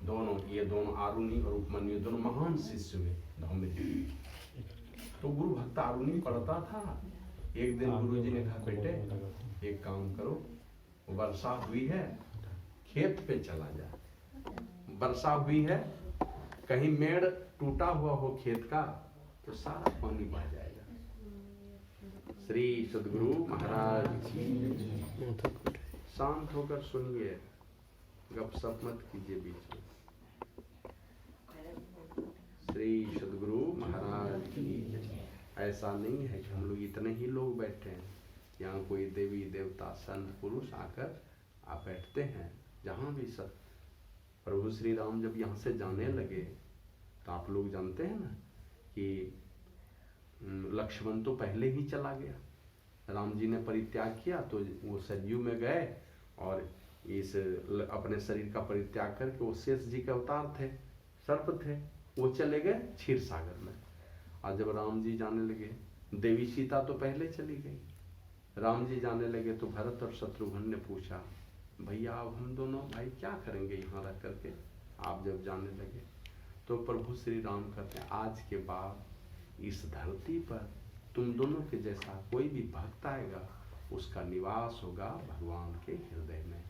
दोनों, ये दोनों आरुणि और उपमन्यु दोनों महान शिष्य हुए धौम्य। तो गुरु भक्त आरुणि पढ़ता था। एक दिन गुरु जी ने कहा, बेटे एक काम करो, वर्षा हुई है, खेत पे चला जा। वर्षा हुई है, कहीं मेड़ टूटा हुआ हो खेत का तो सारा पानी बह जाएगा। श्री सद्गुरु महाराज की। शांत होकर सुनिए, गपशप मत कीजिए बीच में। श्री सद्गुरु महाराज की। ऐसा नहीं है कि हम लोग इतने ही लोग बैठे हैं, यहाँ कोई देवी देवता संत पुरुष आकर आप बैठते हैं। जहाँ भी सब प्रभु श्री राम जब यहाँ से जाने लगे तो आप लोग जानते हैं ना कि लक्ष्मण तो पहले ही चला गया। राम जी ने परित्याग किया तो वो सरयू में गए और इस अपने शरीर का परित्याग करके वो शेष जी के अवतार थे, सर्प थे, वो चले गए क्षीर सागर में। और जब राम जी जाने लगे, देवी सीता तो पहले चली गई, राम जी जाने लगे तो भरत और शत्रुघ्न ने पूछा, भैया अब हम दोनों भाई क्या करेंगे यहाँ रह करके, आप जब जाने लगे। तो प्रभु श्री राम कहते हैं, आज के बाद इस धरती पर तुम दोनों के जैसा कोई भी भक्त आएगा, उसका निवास होगा भगवान के हृदय में।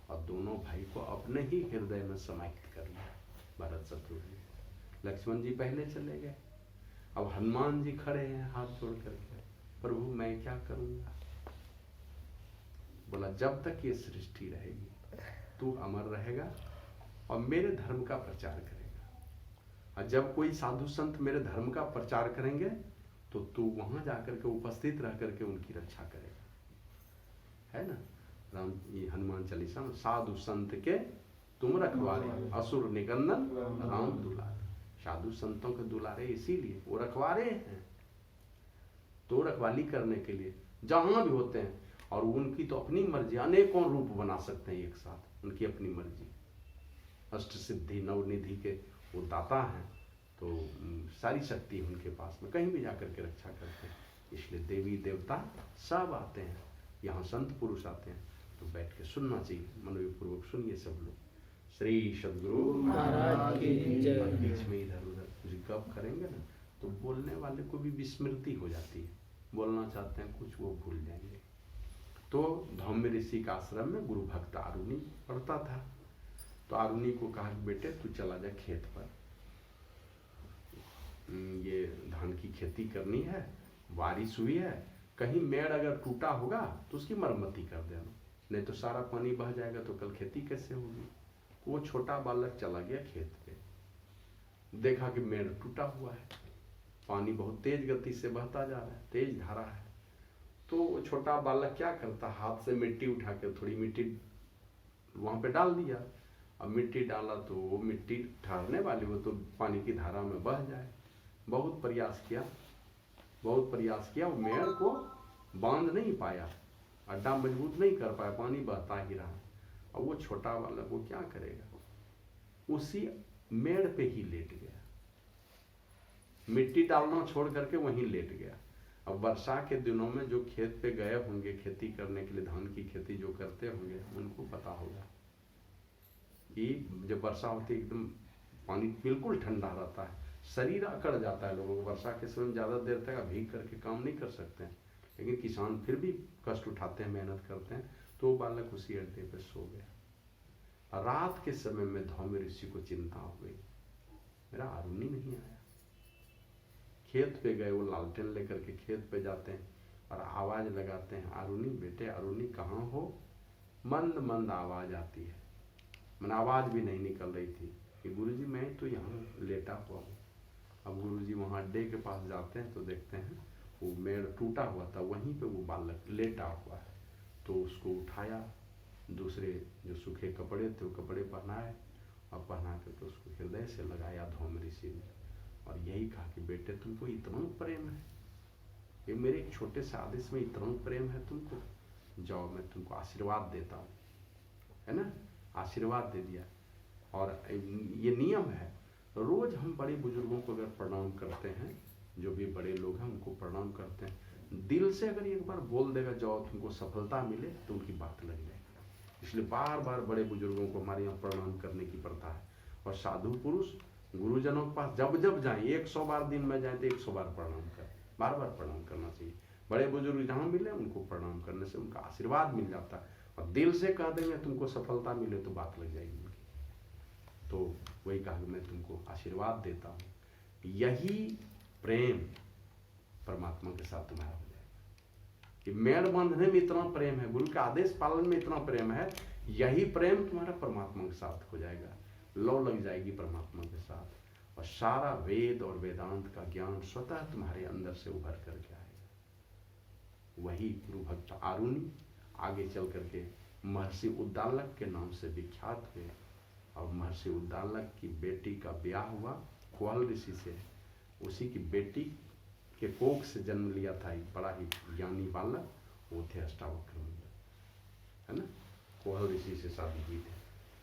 और दोनों भाई को अपने ही हृदय में समाहित कर लिया, भरत शत्रुघ्न। लक्ष्मण जी पहले चले गए, अब हनुमान जी खड़े हैं हाथ जोड़ करके, प्रभु मैं क्या करूँगा। बोला, जब तक ये सृष्टि रहेगी तू अमर रहेगा और मेरे धर्म का प्रचार करेगा। और जब कोई साधु संत मेरे धर्म का प्रचार करेंगे तो तू वहां जाकर के उपस्थित रह करके उनकी रक्षा करेगा। है ना, राम ये हनुमान चालीसा में, साधु संत के तुम रखवारे, असुर निकंदन राम दुलारे। साधु संतों के दुलारे इसीलिए वो रखवारे हैं, तो रखवाली करने के लिए जहां भी होते हैं। और उनकी तो अपनी मर्जी, अनेकों रूप बना सकते हैं एक साथ, उनकी अपनी मर्जी। अष्ट सिद्धि नवनिधि के वो दाता हैं, तो सारी शक्ति है उनके पास में, कहीं भी जाकर के रक्षा करते हैं। इसलिए देवी देवता सब आते हैं, यहाँ संत पुरुष आते हैं, तो बैठ के सुनना चाहिए, मनोयोगपूर्वक सुनिए सब लोग। श्री सद्गुरु महाराज की जय। बीच में इधर उधर कुछ गप करेंगे ना तो बोलने वाले को भी विस्मृति हो जाती है, बोलना चाहते हैं कुछ वो भूल जाएंगे। तो धौम्य ऋषि का आश्रम में गुरु भक्त आरुणि पढ़ता था। तो आरुणि को कहा, बेटे तू चला जा खेत पर, ये धान की खेती करनी है, बारिश हुई है, कहीं मेड़ अगर टूटा होगा तो उसकी मरम्मती कर देना, नहीं तो सारा पानी बह जाएगा तो कल खेती कैसे होगी। वो छोटा बालक चला गया खेत पे, देखा कि मेड़ टूटा हुआ है, पानी बहुत तेज गति से बहता जा रहा है, तेज धारा है। तो वो छोटा बालक क्या करता, हाथ से मिट्टी उठा के थोड़ी मिट्टी वहां पे डाल दिया। अब मिट्टी डाला तो वो मिट्टी ठहरने वाली, वो तो पानी की धारा में बह जाए। बहुत प्रयास किया, बहुत प्रयास किया, वो मेड़ को बांध नहीं पाया, अड्डा मजबूत नहीं कर पाया, पानी बहता ही रहा। अब वो छोटा बालक वो क्या करेगा, उसी मेड़ पे ही लेट गया, मिट्टी डालना छोड़ करके वहीं लेट गया। अब वर्षा के दिनों में जो खेत पे गए होंगे खेती करने के लिए, धान की खेती जो करते होंगे, उनको पता होगा कि जब वर्षा होती है एकदम पानी बिल्कुल ठंडा रहता है, शरीर अकड़ जाता है लोगों को। वर्षा के समय ज़्यादा देर तक भीग करके काम नहीं कर सकते हैं, लेकिन किसान फिर भी कष्ट उठाते हैं, मेहनत करते हैं। तो वो बालक उसी अड्डे पे सो गया। रात के समय में धौम्य ऋषि को चिंता हो गई, मेरा आरुणि नहीं आया। खेत पे गए, वो लालटेन लेकर के खेत पे जाते हैं और आवाज लगाते हैं, आरुणि बेटे आरुणि कहाँ हो। मंद मंद आवाज आती है, मैंने आवाज भी नहीं निकल रही थी कि गुरुजी मैं तो यहाँ लेटा हुआ हूँ। अब गुरुजी वहाँ अड्डे के पास जाते हैं तो देखते हैं वो मेड़ टूटा हुआ था, वहीं पे वो बालक लेटा हुआ है। तो उसको उठाया, दूसरे जो सूखे कपड़े थे वो कपड़े पहनाए और पहना करके उसको हृदय से लगाया धौम्य ऋषि ने, और यही कहा कि बेटे तुमको इतना प्रेम है, ये मेरे एक छोटे से आदेश में इतना प्रेम है तुमको, जाओ मैं तुमको आशीर्वाद देता हूँ, है ना। आशीर्वाद दे दिया। और ये नियम है, रोज हम बड़े बुजुर्गों को अगर प्रणाम करते हैं, जो भी बड़े लोग हैं उनको प्रणाम करते हैं, दिल से अगर एक बार बोल देगा जाओ तुमको सफलता मिले, तो उनकी बात लग जाएगी। इसलिए बार बार बड़े बुजुर्गों को हमारे यहाँ प्रणाम करने की प्रथा है। और साधु पुरुष गुरुजनों के पास जब जब जाएं, 100 बार दिन में जाए तो 100 बार प्रणाम करें, बार बार प्रणाम करना चाहिए। बड़े बुजुर्ग जहाँ मिले उनको प्रणाम करने से उनका आशीर्वाद मिल जाता है। और दिल से कह देंगे तुमको सफलता मिले तो बात लग जाएगी उनकी। तो वही कहा कि मैं तुमको आशीर्वाद देता हूँ। यही प्रेम परमात्मा के साथ तुम्हारा हो जाएगा कि मेड़ बांधने में इतना प्रेम है, गुरु के आदेश पालन में इतना प्रेम है, यही प्रेम तुम्हारा परमात्मा के साथ हो जाएगा, लौ लग जाएगी परमात्मा के साथ। और सारा वेद और वेदांत का ज्ञान स्वतः तुम्हारे अंदर से उभर करके आएगा। वही गुरु भक्त आरुणि आगे चल करके महर्षि उद्दालक के नाम से विख्यात हुए। और महर्षि उद्दालक की बेटी का ब्याह हुआ कोहल ऋषि से। उसी की बेटी के कोख से जन्म लिया था एक बड़ा ही ज्ञानी बालक, वो थे अष्टावक्र मुनि, है ना। कोहल ऋषि से शादी हुई थी।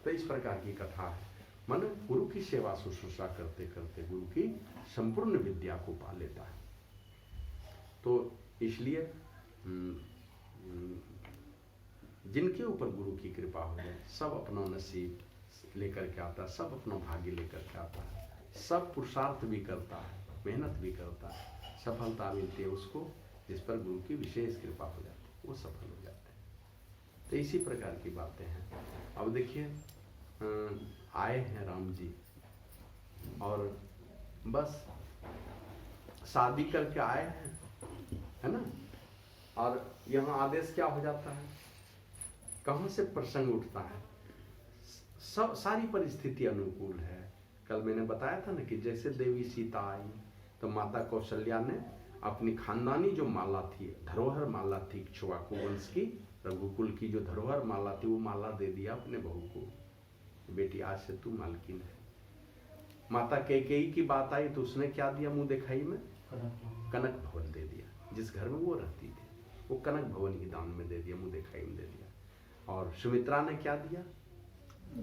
तो इस प्रकार की कथा है। मन गुरु की सेवा शुश्रूषा करते करते गुरु की संपूर्ण विद्या को पा लेता है। तो इसलिए जिनके ऊपर गुरु की कृपा हो जाए, सब अपना नसीब लेकर के आता है, सब अपना भाग्य लेकर के आता है, सब पुरुषार्थ भी करता है, मेहनत भी करता है, सफलता मिलती है उसको जिस पर गुरु की विशेष कृपा हो जाती है, वो सफल हो जाते हैं। तो इसी प्रकार की बातें हैं। अब देखिए आए हैं राम जी और बस शादी करके आए हैं, है ना। और यहाँ आदेश क्या हो जाता है, कहाँ से प्रसंग उठता है, सब सारी परिस्थिति अनुकूल है। कल मैंने बताया था ना कि जैसे देवी सीता आई तो माता कौशल्या ने अपनी खानदानी जो माला थी, धरोहर माला थी इक्ष्वाकु वंश की, रघुकुल की जो धरोहर माला थी, वो माला दे दिया अपने बहू को, बेटी आज से तू मालकिन है। माता कैकेयी की बात आई तो उसने क्या दिया मुंह दिखाई में, कनक भवन दे दिया। जिस घर में वो रहती थी वो कनक भवन ही दान में दे दिया, मुंह दिखाई में दे दिया। और सुमित्रा ने क्या दिया,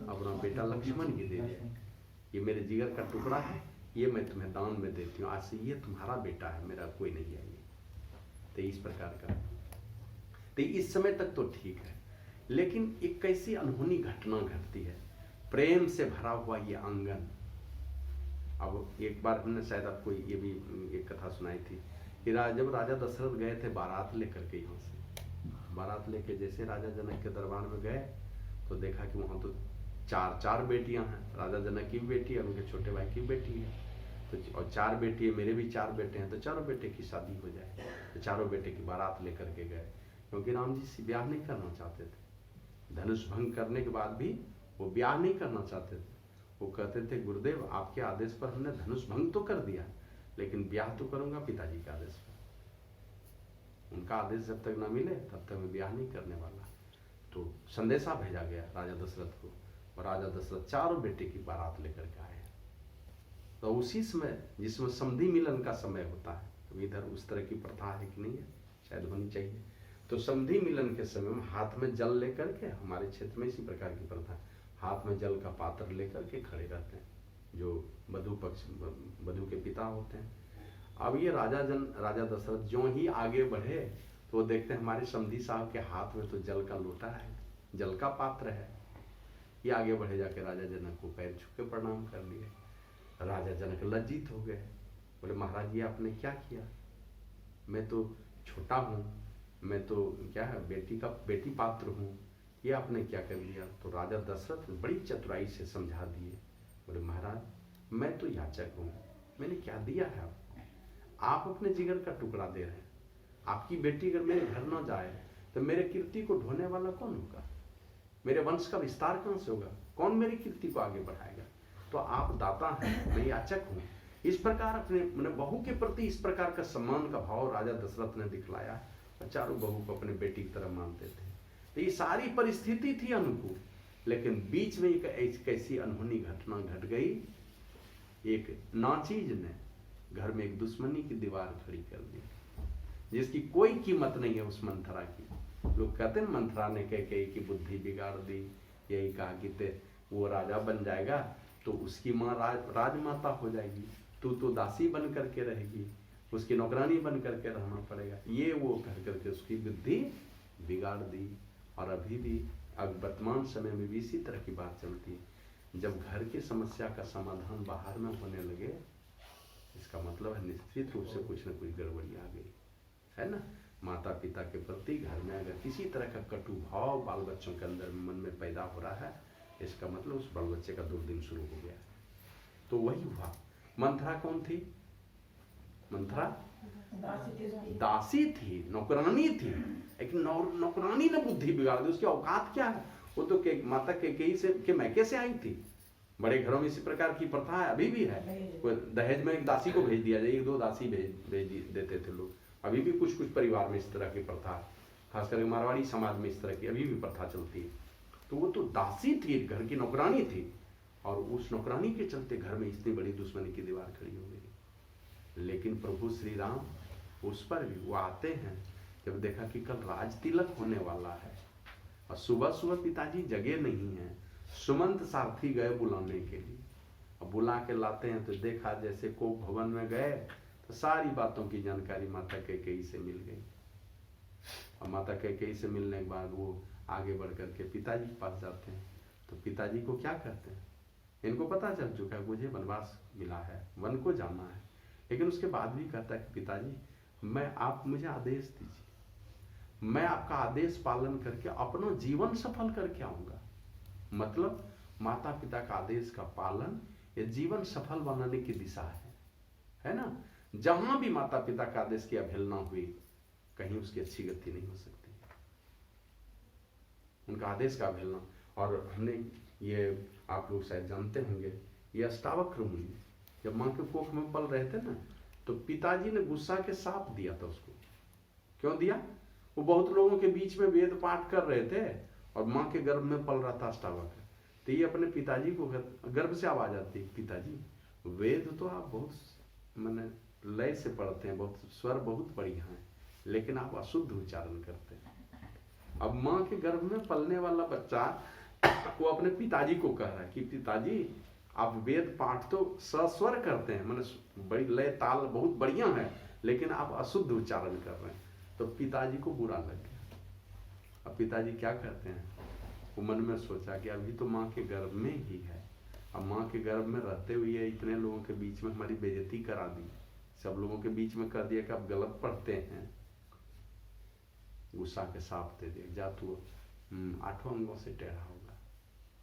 अपना बेटा लक्ष्मण ही दे दिया, ये मेरे जिगर का टुकड़ा है, ये मैं तुम्हें दान में देती हूँ, आज से ये तुम्हारा बेटा है, मेरा कोई नहीं है ये। तो इस प्रकार का, तो इस समय तक तो ठीक है। लेकिन एक कैसी अनहोनी घटना घटती है, प्रेम से भरा हुआ ये आंगन। अब एक बार हमने शायद आपको ये भी एक कथा सुनाई थी कि जब राजा दशरथ गए थे बारात लेकर के, यहाँ से बारात लेके जैसे राजा जनक के दरबार में गए तो देखा कि वहाँ तो चार बेटियां हैं, राजा जनक की बेटी है, उनके छोटे भाई की बेटी है, तो और 4 बेटी है, मेरे भी 4 बेटे हैं, तो चारों बेटे की शादी हो जाए। तो चारों बेटे की बारात लेकर के गए, क्योंकि राम जी ब्याह नहीं करना चाहते थे। धनुष भंग करने के बाद भी वो ब्याह नहीं करना चाहते थे। वो कहते थे गुरुदेव आपके आदेश पर हमने धनुष भंग तो कर दिया, लेकिन ब्याह तो करूंगा पिताजी के आदेश पर। उनका आदेश जब तक न मिले तब तक मैं ब्याह नहीं करने वाला। तो संदेशा भेजा गया राजा दशरथ को, और राजा दशरथ चारों बेटे की बारात लेकर के आए। तो उसी समय जिसमें समधि मिलन का समय होता है, तो इधर उस तरह की प्रथा है कि नहीं है, शायद होनी चाहिए। तो समधि मिलन के समय में हाथ में जल लेकर के, हमारे क्षेत्र में इसी प्रकार की प्रथा, हाथ में जल का पात्र लेकर के खड़े रहते हैं जो वधू के पिता होते हैं। अब ये राजा दशरथ जो ही आगे बढ़े तो वो देखते हैं हमारे समधी साहब के हाथ में तो जल का लोटा है, जल का पात्र है। ये आगे बढ़े जाके राजा जनक को पैर छू के प्रणाम कर लिए। राजा जनक लज्जित हो गए, बोले महाराज ये आपने क्या किया, मैं तो छोटा हूँ, मैं तो क्या है बेटी पात्र हूँ, ये आपने क्या कर लिया। तो राजा दशरथ बड़ी चतुराई से समझा दिए, बोले महाराज मैं तो याचक हूँ, मैंने क्या दिया है आपको, आप अपने जिगर का टुकड़ा दे रहे हैं। आपकी बेटी अगर मेरे घर न जाए तो मेरे कीर्ति को ढोने वाला कौन होगा, मेरे वंश का विस्तार कहाँ से होगा, कौन मेरी कीर्ति को आगे बढ़ाएगा। तो आप दाता हैं, मैं याचक हूँ। इस प्रकार अपने बहू के प्रति इस प्रकार का सम्मान का भाव राजा दशरथ ने दिखलाया, और चारों बहू को अपने बेटी की तरह मानते थे। तो ये सारी परिस्थिति थी अनुकूल, लेकिन बीच में एक कैसी अनहोनी घटना घट गई। एक नाचीज ने घर में एक दुश्मनी की दीवार खड़ी कर दी, जिसकी कोई कीमत नहीं है उस मंथरा की। लोग कहते हैं मंथरा ने कैकेयी की बुद्धि बिगाड़ दी, यही कहा कि वो राजा बन जाएगा तो उसकी माँ राजमाता हो जाएगी, तू तो दासी बन करके रहेगी, उसकी नौकरानी बन करके रहना पड़ेगा। ये वो कह करके उसकी बुद्धि बिगाड़ दी। और अभी भी अब वर्तमान समय में भी इसी तरह की बात चलती है। जब घर की समस्या का समाधान बाहर में होने लगे, इसका मतलब है निश्चित रूप से कुछ न कुछ गड़बड़ी आ गई, है ना। माता पिता के प्रति घर में अगर किसी तरह का कटु भाव बाल बच्चों के अंदर मन में पैदा हो रहा है, इसका मतलब उस बाल बच्चे का दुर्दिन शुरू हो गया। तो वही हुआ। मंथरा कौन थी? मंथरा दासी थी, नौकरानी थी। एक नौकरानी ने बुद्धि बिगाड़ दी। उसकी औकात क्या है? वो तो माता कैकेयी से के मैके से आई थी। बड़े घरों में इसी प्रकार की प्रथा है, अभी भी है। दहेज में एक दासी को भेज दिया जाए, एक दो दासी भेज देते थे लोग। अभी भी कुछ कुछ परिवार में इस तरह की प्रथा, खास करके मारवाड़ी समाज में इस तरह की अभी भी प्रथा चलती है। तो वो तो दासी थी, घर की नौकरानी थी, और उस नौकरानी के चलते घर में इतनी बड़ी दुश्मनी की दीवार खड़ी हो गई। लेकिन प्रभु श्री राम उस पर भी वो आते हैं। जब देखा कि कल राज तिलक होने वाला है और सुबह सुबह पिताजी जगे नहीं हैं, सुमंत सारथी गए बुलाने के लिए, और बुला के लाते हैं तो देखा जैसे को भवन में गए तो सारी बातों की जानकारी माता कैकेयी से मिल गई। और माता कैकेयी से मिलने के बाद वो आगे बढ़ करके पिताजी के पास जाते हैं। तो पिताजी को क्या कहते हैं? इनको पता चल चुका है मुझे वनवास मिला है, वन को जाना है, लेकिन उसके बाद भी कहता है कि पिताजी आप मुझे आदेश दीजिए, मैं आपका आदेश पालन करके अपना जीवन सफल करके आऊंगा। मतलब माता पिता का आदेश का पालन ये जीवन सफल बनाने की दिशा है ना। जहां भी माता पिता का आदेश की अवहेलना हुई, कहीं उसकी अच्छी गति नहीं हो सकती, उनका आदेश का अवहेलना। और हमने ये आप लोग शायद जानते होंगे, ये अष्टावक्र मुनि जब माँ के कोख में पल रहे थे ना, तो पिताजी ने गुस्सा के साप दिया था उसको। क्यों दिया? वो बहुत लोगों के बीच में वेद पाठ कर रहे थे और माँ के गर्भ में पल रहा था अष्टावक्र। तो ये अपने पिताजी को गर्भ से आवाज आती, पिताजी वेद तो आप बहुत मैंने लय से पढ़ते हैं, बहुत स्वर बहुत बढ़िया है, लेकिन आप अशुद्ध उच्चारण करते हैं। अब माँ के गर्भ में पलने वाला बच्चा वो अपने पिताजी को कह रहा है कि पिताजी आप वेद पाठ तो सस्वर करते हैं, मैंने बड़ी लय ताल बहुत बढ़िया है, लेकिन आप अशुद्ध उच्चारण कर रहे हैं। तो पिताजी को बुरा लग गया। अब पिताजी क्या करते हैं? वो मन में सोचा कि अभी तो माँ के गर्भ में ही है, अब माँ के गर्भ में रहते हुए इतने लोगों के बीच में हमारी बेइज्जती करा दी, सब लोगों के बीच में कर दिया कि आप गलत पढ़ते हैं। गुस्सा के साफ दे दिया, जा तू 8 अंगों से टेढ़ा होगा,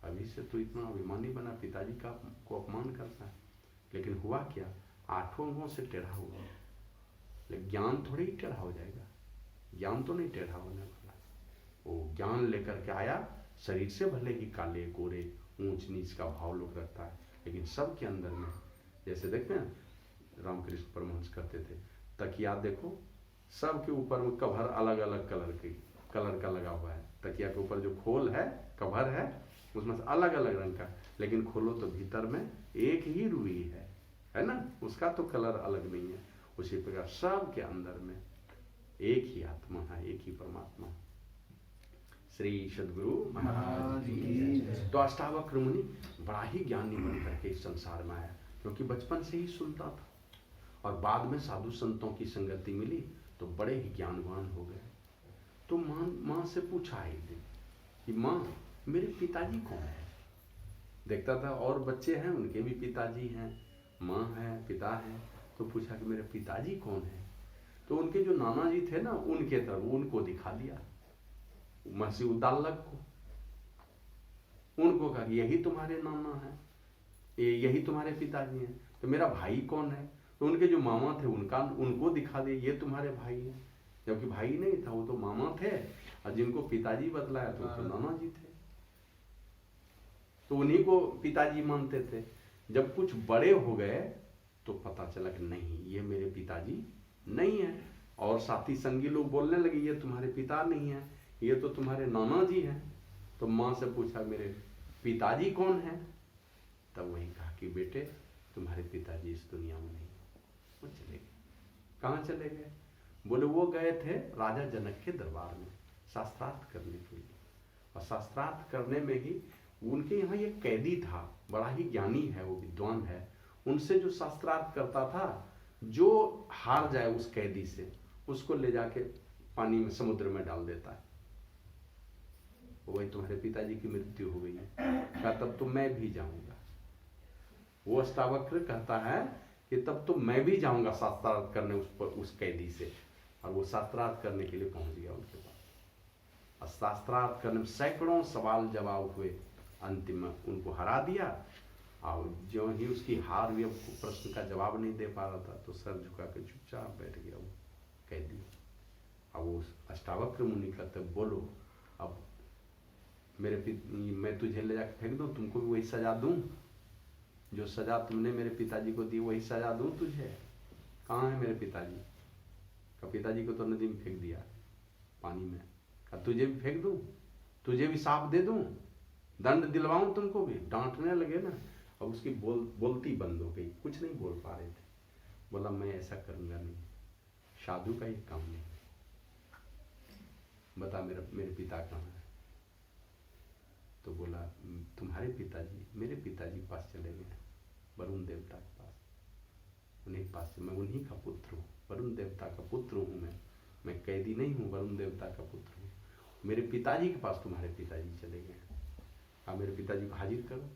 अभी से तो इतना अभिमानी बना, पिताजी का को अपमान करता है। लेकिन हुआ क्या? 8 अंगों से टेढ़ा हुआ, लेकिन ज्ञान थोड़ी ही टेढ़ा हो जाएगा, ज्ञान तो नहीं टेढ़ा होने वाला। वो ज्ञान लेकर के आया, शरीर से भले ही काले गोरे ऊंच नीच का भाव लोग रखता है, लेकिन सबके अंदर में, जैसे देखते हैं रामकृष्ण परमहंस करते थे, तकिया देखो सबके ऊपर में कवर अलग अलग कलर का लगा हुआ है, तकिया के ऊपर जो खोल है कवर है उसमें से अलग अलग रंग का, लेकिन खोलो तो भीतर में एक ही रुई है ना, उसका तो कलर अलग नहीं है। उसी प्रकार सब के अंदर में एक ही आत्मा है, एक ही परमात्मा। श्री सद्गुरु महाराज जी। तो अष्टावक्र मुनि बड़ा ही ज्ञानी बन करके इस संसार में आया, क्योंकि बचपन से ही सुनता था और बाद में साधु संतों की संगति मिली तो बड़े ही ज्ञानवान हो गए। तो माँ से पूछा एक दिन कि माँ मेरे पिताजी कौन है? देखता था और बच्चे हैं उनके भी पिताजी हैं, माँ है, पिता है, तो पूछा कि मेरे पिताजी कौन है? तो उनके जो नाना जी थे ना, उनके तरफ उनको दिखा दिया, मसीह उद्दालक को, उनको कहा यही तुम्हारे नाना है, यही तुम्हारे पिताजी हैं। तो मेरा भाई कौन है? तो उनके जो मामा थे उनको दिखा दिया, ये तुम्हारे भाई हैं, जबकि भाई नहीं था, वो तो मामा थे, और जिनको पिताजी बतलाया तो नाना जी थे, तो उन्हीं को पिताजी मानते थे। जब कुछ बड़े हो गए तो पता चला कि नहीं, ये मेरे पिताजी नहीं है, और साथी संगी लोग बोलने लगे ये तुम्हारे पिता नहीं है, ये तो तुम्हारे नाना जी हैं। तो माँ से पूछा मेरे पिताजी कौन है? तब वही कहा कि बेटे तुम्हारे पिताजी इस दुनिया में नहीं। वो चले गए। कहाँ चले गए? बोले वो गए थे राजा जनक के दरबार में शास्त्रार्थ करने के लिए, और शास्त्रार्थ करने में ही उनके यहाँ एक कैदी था, बड़ा ही ज्ञानी है, वो विद्वान है, उनसे जो शास्त्रार्थ करता था, जो हार जाए उस कैदी से उसको ले जाके पानी में समुद्र में डाल देता है। वही तुम्हारे पिताजी की मृत्यु हो गई है। कहा तब तो मैं भी जाऊंगा। वो अष्टावक्र कहता है कि तब तो मैं भी जाऊंगा शास्त्रार्थ करने उस कैदी से। और वो शास्त्रार्थ करने के लिए पहुंच गया उनके पास। और शास्त्रार्थ करने में सैकड़ों सवाल जवाब हुए, अंतिम में उनको हरा दिया। और जो ही उसकी हार हुई, प्रश्न का जवाब नहीं दे पा रहा था, तो सर झुका के चुपचाप बैठ गया वो कैदी। अब वो अष्टावक्र मुनि कहते बोलो, अब मैं तुझे ले जाकर फेंक दूं, तुमको भी वही सजा दूं? जो सजा तुमने मेरे पिताजी को दी वही सजा दूं तुझे? कहाँ है मेरे पिताजी? का पिताजी को तो नदी में फेंक दिया, पानी में। का तुझे भी फेंक दूं? तुझे भी साफ दे दूं? दंड दिलवाऊं तुमको भी? डांटने लगे ना। और उसकी बोलती बंद हो गई, कुछ नहीं बोल पा रहे थे। बोला मैं ऐसा करूंगा नहीं, साधु का ये काम नहीं। बता मेरे पिता कहाँ है? तो बोला तुम्हारे पिताजी मेरे पिताजी के पास चले गए, वरुण देवता के पास, उन्हीं के पास। मैं उन्हीं का पुत्र हूँ, वरुण देवता का पुत्र हूँ मैं कैदी नहीं हूँ, वरुण देवता का पुत्र हूँ। मेरे पिताजी के पास तुम्हारे पिताजी चले गए। अब मेरे पिताजी को हाजिर करो।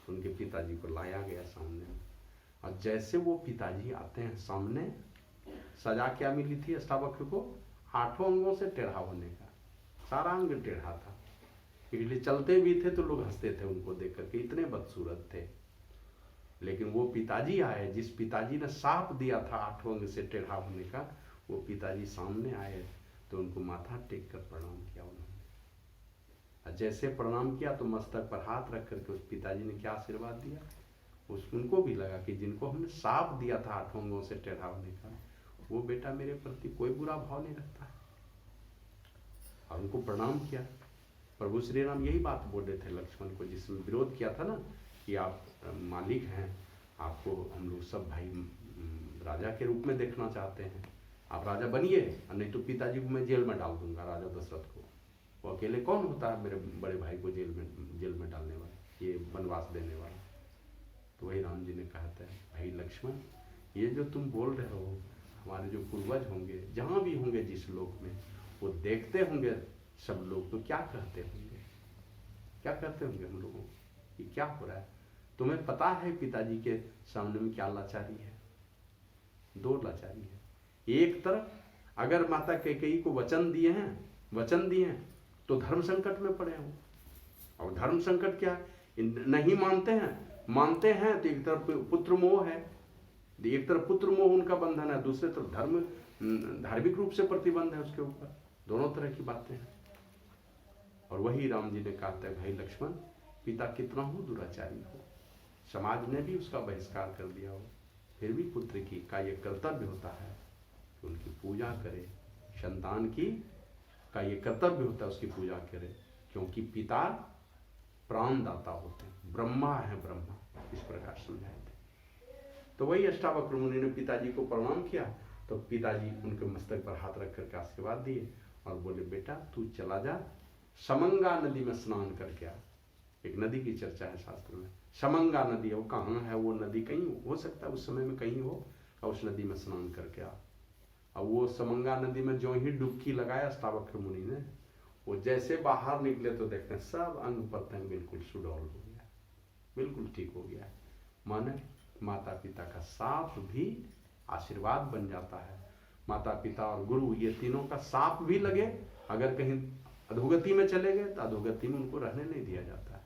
उनके पिताजी को लाया गया सामने। और जैसे वो पिताजी आते हैं सामने, सजा क्या मिली थी अष्टावक्र को? 8 अंगों से टेढ़ा होने का। सारा अंग टेढ़ा था, इसलिए चलते भी थे तो लोग हंसते थे उनको देख करके, इतने बदसूरत थे। लेकिन वो पिताजी आए, जिस पिताजी ने साफ दिया था 8 अंग से टेढ़ा होने का, वो पिताजी सामने आए तो उनको माथा टेक कर प्रणाम किया उन्होंने। जैसे प्रणाम किया तो मस्तक पर हाथ रख करके उस पिताजी ने क्या आशीर्वाद दिया? उनको भी लगा कि जिनको हमने साफ दिया था 8 अंगों से टेढ़ा होने का, वो बेटा मेरे प्रति कोई बुरा भाव नहीं रखता है। और उनको प्रणाम किया। प्रभु श्री राम यही बात बोल रहे थे लक्ष्मण को, जिसमें विरोध किया था ना कि आप मालिक हैं, आपको हम लोग सब भाई राजा के रूप में देखना चाहते हैं, आप राजा बनिए, और नहीं तो पिताजी को मैं जेल में डाल दूंगा, राजा दशरथ को। वो अकेले कौन होता है मेरे बड़े भाई को जेल में डालने वाला, ये वनवास देने वाला? तो वही राम जी ने कहा था, भाई लक्ष्मण, ये जो तुम बोल रहे हो, हमारे जो पूर्वज होंगे जहाँ भी होंगे जिस लोक में, वो देखते होंगे सब लोग, तो क्या कहते होंगे, क्या कहते होंगे हम लोगों को, ये क्या हो रहा है? तुम्हें पता है पिताजी के सामने में क्या लाचारी है? 2 लाचारी है। एक तरफ अगर माता कैकेयी को वचन दिए हैं तो धर्म संकट में पड़े हो। और धर्म संकट क्या है? नहीं मानते हैं तो एक तरफ पुत्र मोह है, एक तरफ पुत्र मोह उनका बंधन है, दूसरे तरफ धार्मिक रूप से प्रतिबंध है उसके ऊपर। दोनों तरह की बातें हैं। और वही राम जी ने कहा था, भाई लक्ष्मण, पिता कितना हो दुराचारी हो, समाज ने भी उसका बहिष्कार कर दिया हो, फिर भी पुत्र का ये कर्तव्य होता है कि उनकी पूजा करे। संतान का ये कर्तव्य होता है उसकी पूजा करे, क्योंकि पिता प्राणदाता होते हैं, ब्रह्मा है ब्रह्मा, इस प्रकार समझाए थे। तो वही अष्टावक्र मुनि ने पिताजी को प्रणाम किया, तो पिताजी उनके मस्तक पर हाथ रख करके आशीर्वाद दिए और बोले, बेटा तू चला जा, समंगा नदी में स्नान करके आ। एक नदी की चर्चा है शास्त्र में, समंगा नदी है, वो कहाँ है? वो नदी कहीं हो सकता है उस समय में कहीं हो, और उस नदी में स्नान करके आ। और वो समंगा नदी में जो ही डुबकी लगाया अष्टावक्र मुनि ने, वो जैसे बाहर निकले तो देखते हैं सब अंग प्रत्यंग बिल्कुल सुडौल हो गया, बिल्कुल ठीक हो गया। माने माता पिता का साप भी आशीर्वाद बन जाता है। माता पिता और गुरु, ये तीनों का साप भी लगे, अगर कहीं अधोगति में चले गए तो अधोगति में उनको रहने नहीं दिया जाता है।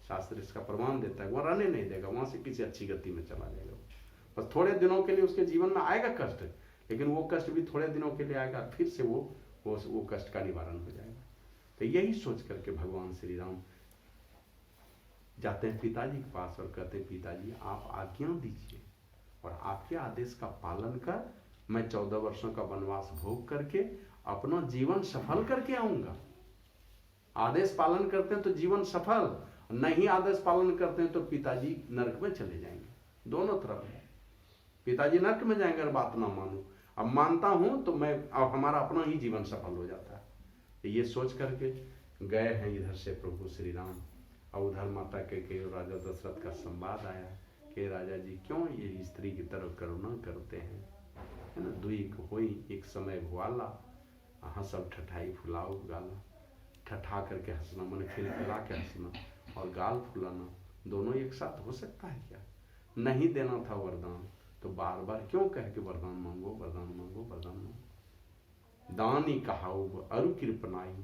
शास्त्र इसका प्रमाण देता है, वह रहने नहीं देगा, वहां से किसी अच्छी गति में चला जाएगा। बस थोड़े दिनों के लिए उसके जीवन में आएगा कष्ट, लेकिन वो कष्ट भी थोड़े दिनों के लिए आएगा, फिर से वो कष्ट का निवारण हो जाएगा। तो यही सोच करके भगवान श्री राम जाते हैं पिताजी के पास और कहते हैं, पिताजी आप आज्ञा दीजिए और आपके आदेश का पालन कर मैं 14 वर्षों का वनवास भोग करके अपना जीवन सफल करके आऊंगा। आदेश पालन करते हैं तो जीवन सफल, नहीं आदेश पालन करते हैं तो पिताजी नरक में चले जाएंगे। दोनों तरफ है, पिताजी नरक में जाएंगे अगर बात ना मानो, अब मानता हूं तो मैं अब हमारा अपना ही जीवन सफल हो जाता है। तो ये सोच करके गए हैं इधर से प्रभु श्री राम, और उधर माता के राजा दशरथ का संवाद आया कि राजा जी क्यों ये स्त्री की तरफ करुणा करते हैं, है ना। दुई होई एक समय भुआला, हाँ सब ठठाई फुलाओ गाला। ठठा करके हंसना, मन खिलखिला के हंसना और गाल फुलाना, दोनों एक साथ हो सकता है क्या? नहीं देना था वरदान तो बार बार क्यों कह के वरदान मांगो, वरदान मांगो, वरदान मांगो। दानी कहाऊ अरु कृपनाई,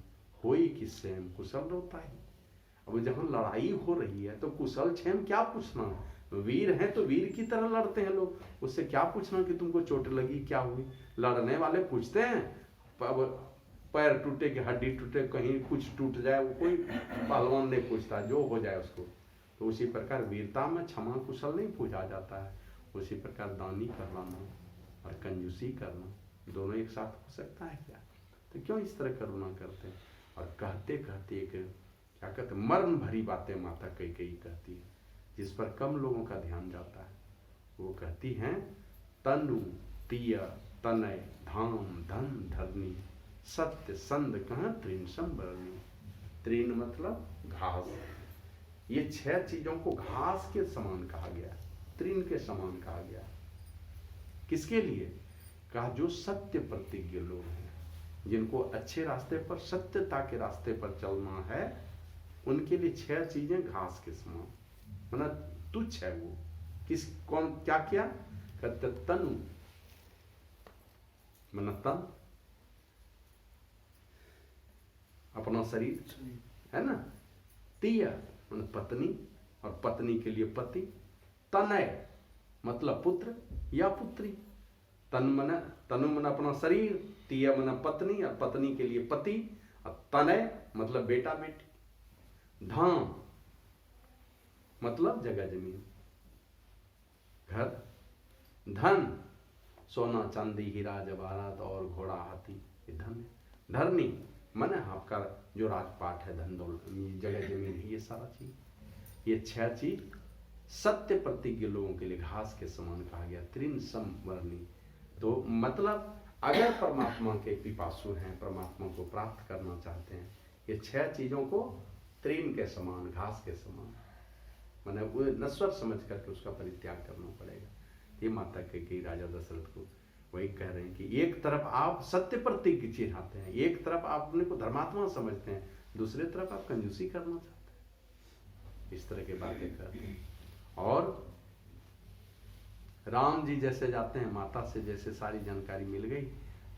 होई कि सेम कुशल रोताई। अब जहां लड़ाई हो रही है तो कुशल क्षेम क्या पूछना, वीर है तो वीर की तरह लड़ते हैं लोग, उससे क्या पूछना कि तुमको चोट लगी क्या हुई। लड़ने वाले पूछते हैं, पैर टूटे कि हड्डी टूटे, कहीं कुछ टूट जाए, वो कोई पहलवान नहीं पूछता, जो हो जाए उसको। तो उसी प्रकार वीरता में क्षमा कुशल नहीं पूछा जाता है। उसी प्रकार दानी करवाना और कंजूसी करना दोनों एक साथ हो सकता है क्या? तो क्यों इस तरह करुणा करते हैं? और कहते कहते एक क्या कहते मर्म भरी बातें माता कई कहती है, जिस पर कम लोगों का ध्यान जाता है। वो कहती हैं, तनु तिय तनय धाम धन धरनी, सत्य संद कहाँ तृण संबरनी। तृण मतलब घास, ये 6 चीजों को घास के समान कहा गया, तृण के समान कहा गया। किसके लिए कहा? जो सत्य प्रतिज्ञ लोग हैं, जिनको अच्छे रास्ते पर, सत्यता के रास्ते पर चलना है, उनके लिए 6 चीजें घास के समान, मतलब तुच्छ है वो। किस कौन क्या किया? कहते तनु मन तन, अपना शरीर है ना, तिय मन पत्नी और पत्नी के लिए पति, तनय मतलब पुत्र या पुत्री, तनु मन अपना शरीर, तिय मन पत्नी और पत्नी के लिए पति, और तनय मतलब बेटा बेटी, धाम मतलब जगह जमीन, घर, धन सोना चांदी हीरा जवाहरात और घोड़ा हाथी, ये धन है। धरनी मन आपका जो राजपाट है, धन दौलत, जगह जमीन है, ये सारा चीज। ये 6 चीज सत्य प्रतिज्ञ लोगों के लिए घास के समान कहा गया, तृण समवर्णी। तो मतलब अगर परमात्मा के पिपासु हैं, परमात्मा को प्राप्त करना चाहते हैं, ये 6 चीजों को तृण के समान, घास के समान, मैंने वो नश्वर समझ करके उसका परित्याग करना पड़ेगा। ये माता कई राजा दशरथ को वही कह रहे हैं कि एक तरफ आप सत्य प्रतिज्ञ चिढ़ाते हैं, एक तरफ आप अपने को धर्मात्मा समझते हैं, दूसरे तरफ आप कंजूसी करना चाहते हैं, इस तरह की बातें करते हैं। और राम जी जैसे जाते हैं, माता से जैसे सारी जानकारी मिल गई,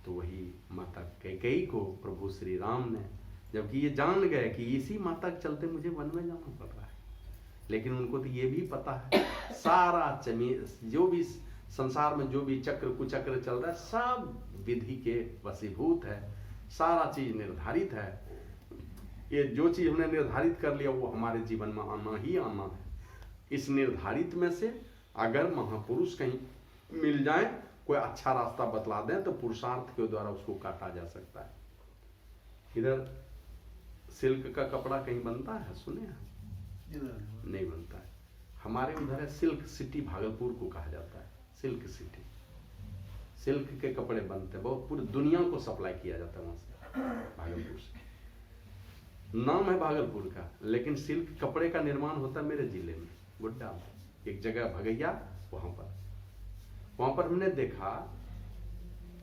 तो वही माता कैकेयी को प्रभु श्री राम ने, जबकि ये जान गए कि इसी माता के चलते मुझे वन में जाना पड़ रहा है, लेकिन उनको तो ये भी पता है सारा जो भी संसार में जो भी चक्र कुचक्र चल रहा है सब विधि के वशीभूत है, सारा चीज निर्धारित है। ये जो चीज हमने निर्धारित कर लिया वो हमारे जीवन में आना ही आना है। इस निर्धारित में से अगर महापुरुष कहीं मिल जाए, कोई अच्छा रास्ता बतला दें, तो पुरुषार्थ के द्वारा उसको काटा जा सकता है। इधर सिल्क का कपड़ा कहीं बनता है, सुने हैं? नहीं बनता है। हमारे उधर है सिल्क सिटी, भागलपुर को कहा जाता है सिल्क सिटी। सिल्क के कपड़े बनते हैं, बहुत पूरी दुनिया को सप्लाई किया जाता है वहां से, भागलपुर से। नाम है भागलपुर का, लेकिन सिल्क कपड़े का निर्माण होता है मेरे जिले में, गुड्डा में, एक जगह भगैया, वहां पर हमने देखा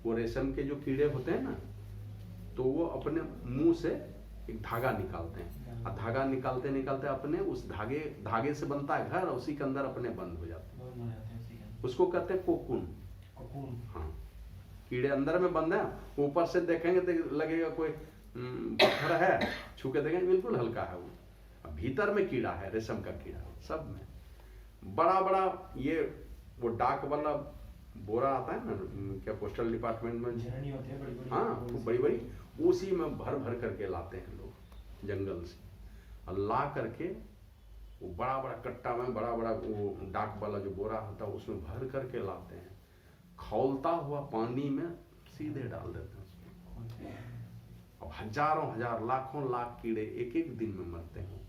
वो रेशम के जो कीड़े होते हैं ना, तो वो अपने मुंह से एक धागा निकालते हैं, और धागा निकालते निकालते अपने उस धागे से बनता है घर, उसी के अंदर अपने बंद हो जाते हैं। उसको कहते हैं कोकून। हाँ, कीड़े अंदर में बंद है, ऊपर से देखेंगे तो लगेगा कोई पत्थर है, छू के देखेंगे बिल्कुल हल्का है वो, भीतर में कीड़ा है, रेशम का कीड़ा सब में। बड़ा बड़ा ये वो डाक वाला बोरा आता है ना, क्या पोस्टल डिपार्टमेंट में होती है बड़ी, हाँ बड़ी बड़ी, उसी में भर भर करके लाते हैं लोग जंगल से, और ला करके वो बड़ा बड़ा कट्टा में बड़ा बड़ा वो डाक वाला जो बोरा होता है उसमें भर करके लाते हैं, खौलता हुआ पानी में सीधे डाल देते हैं उसमें। अब हजारों हजार लाखों लाख कीड़े एक एक दिन में मरते हैं,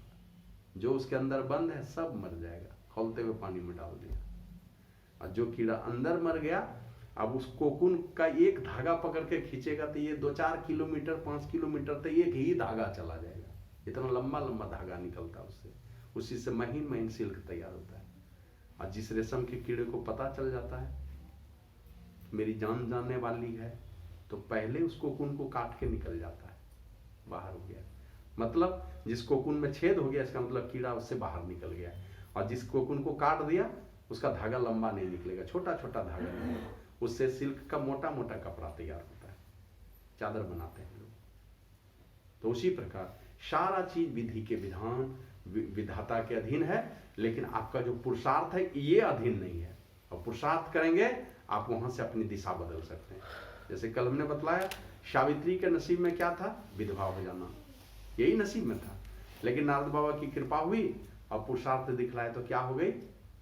जो उसके अंदर बंद है सब मर जाएगा, खौलते हुए पानी में डाल दिया। और जो कीड़ा अंदर मर गया, अब उस कोकून का एक धागा पकड़ के खींचेगा तो ये 2-4 किलोमीटर 5 किलोमीटर तक एक ही धागा चला जाएगा, इतना लंबा लंबा धागा निकलता है उससे, उसी से महीन महीन सिल्क तैयार होता है। और जिस रेशम के कीड़े को पता चल जाता है मेरी जान जाने वाली है, तो पहले उस कोकून को काट के निकल जाता है, बाहर हो गया, मतलब जिस कोकुन में छेद हो गया इसका मतलब कीड़ा उससे बाहर निकल गया, और जिस कोकुन को काट दिया उसका धागा लंबा नहीं निकलेगा, छोटा छोटा धागा निकलेगा, उससे सिल्क का मोटा मोटा कपड़ा तैयार होता है, चादर बनाते हैं लोग। तो उसी प्रकार सारा चीज विधि के विधान विधाता के अधीन है, लेकिन आपका जो पुरुषार्थ है ये अधीन नहीं है, और पुरुषार्थ करेंगे आप वहां से अपनी दिशा बदल सकते हैं। जैसे कल हमने बतलाया सावित्री के नसीब में क्या था, विधवा हो जाना, यही नसीब में था, लेकिन नारद बाबा की कृपा हुई और पुरुषार्थ दिखलाया तो क्या हो गई,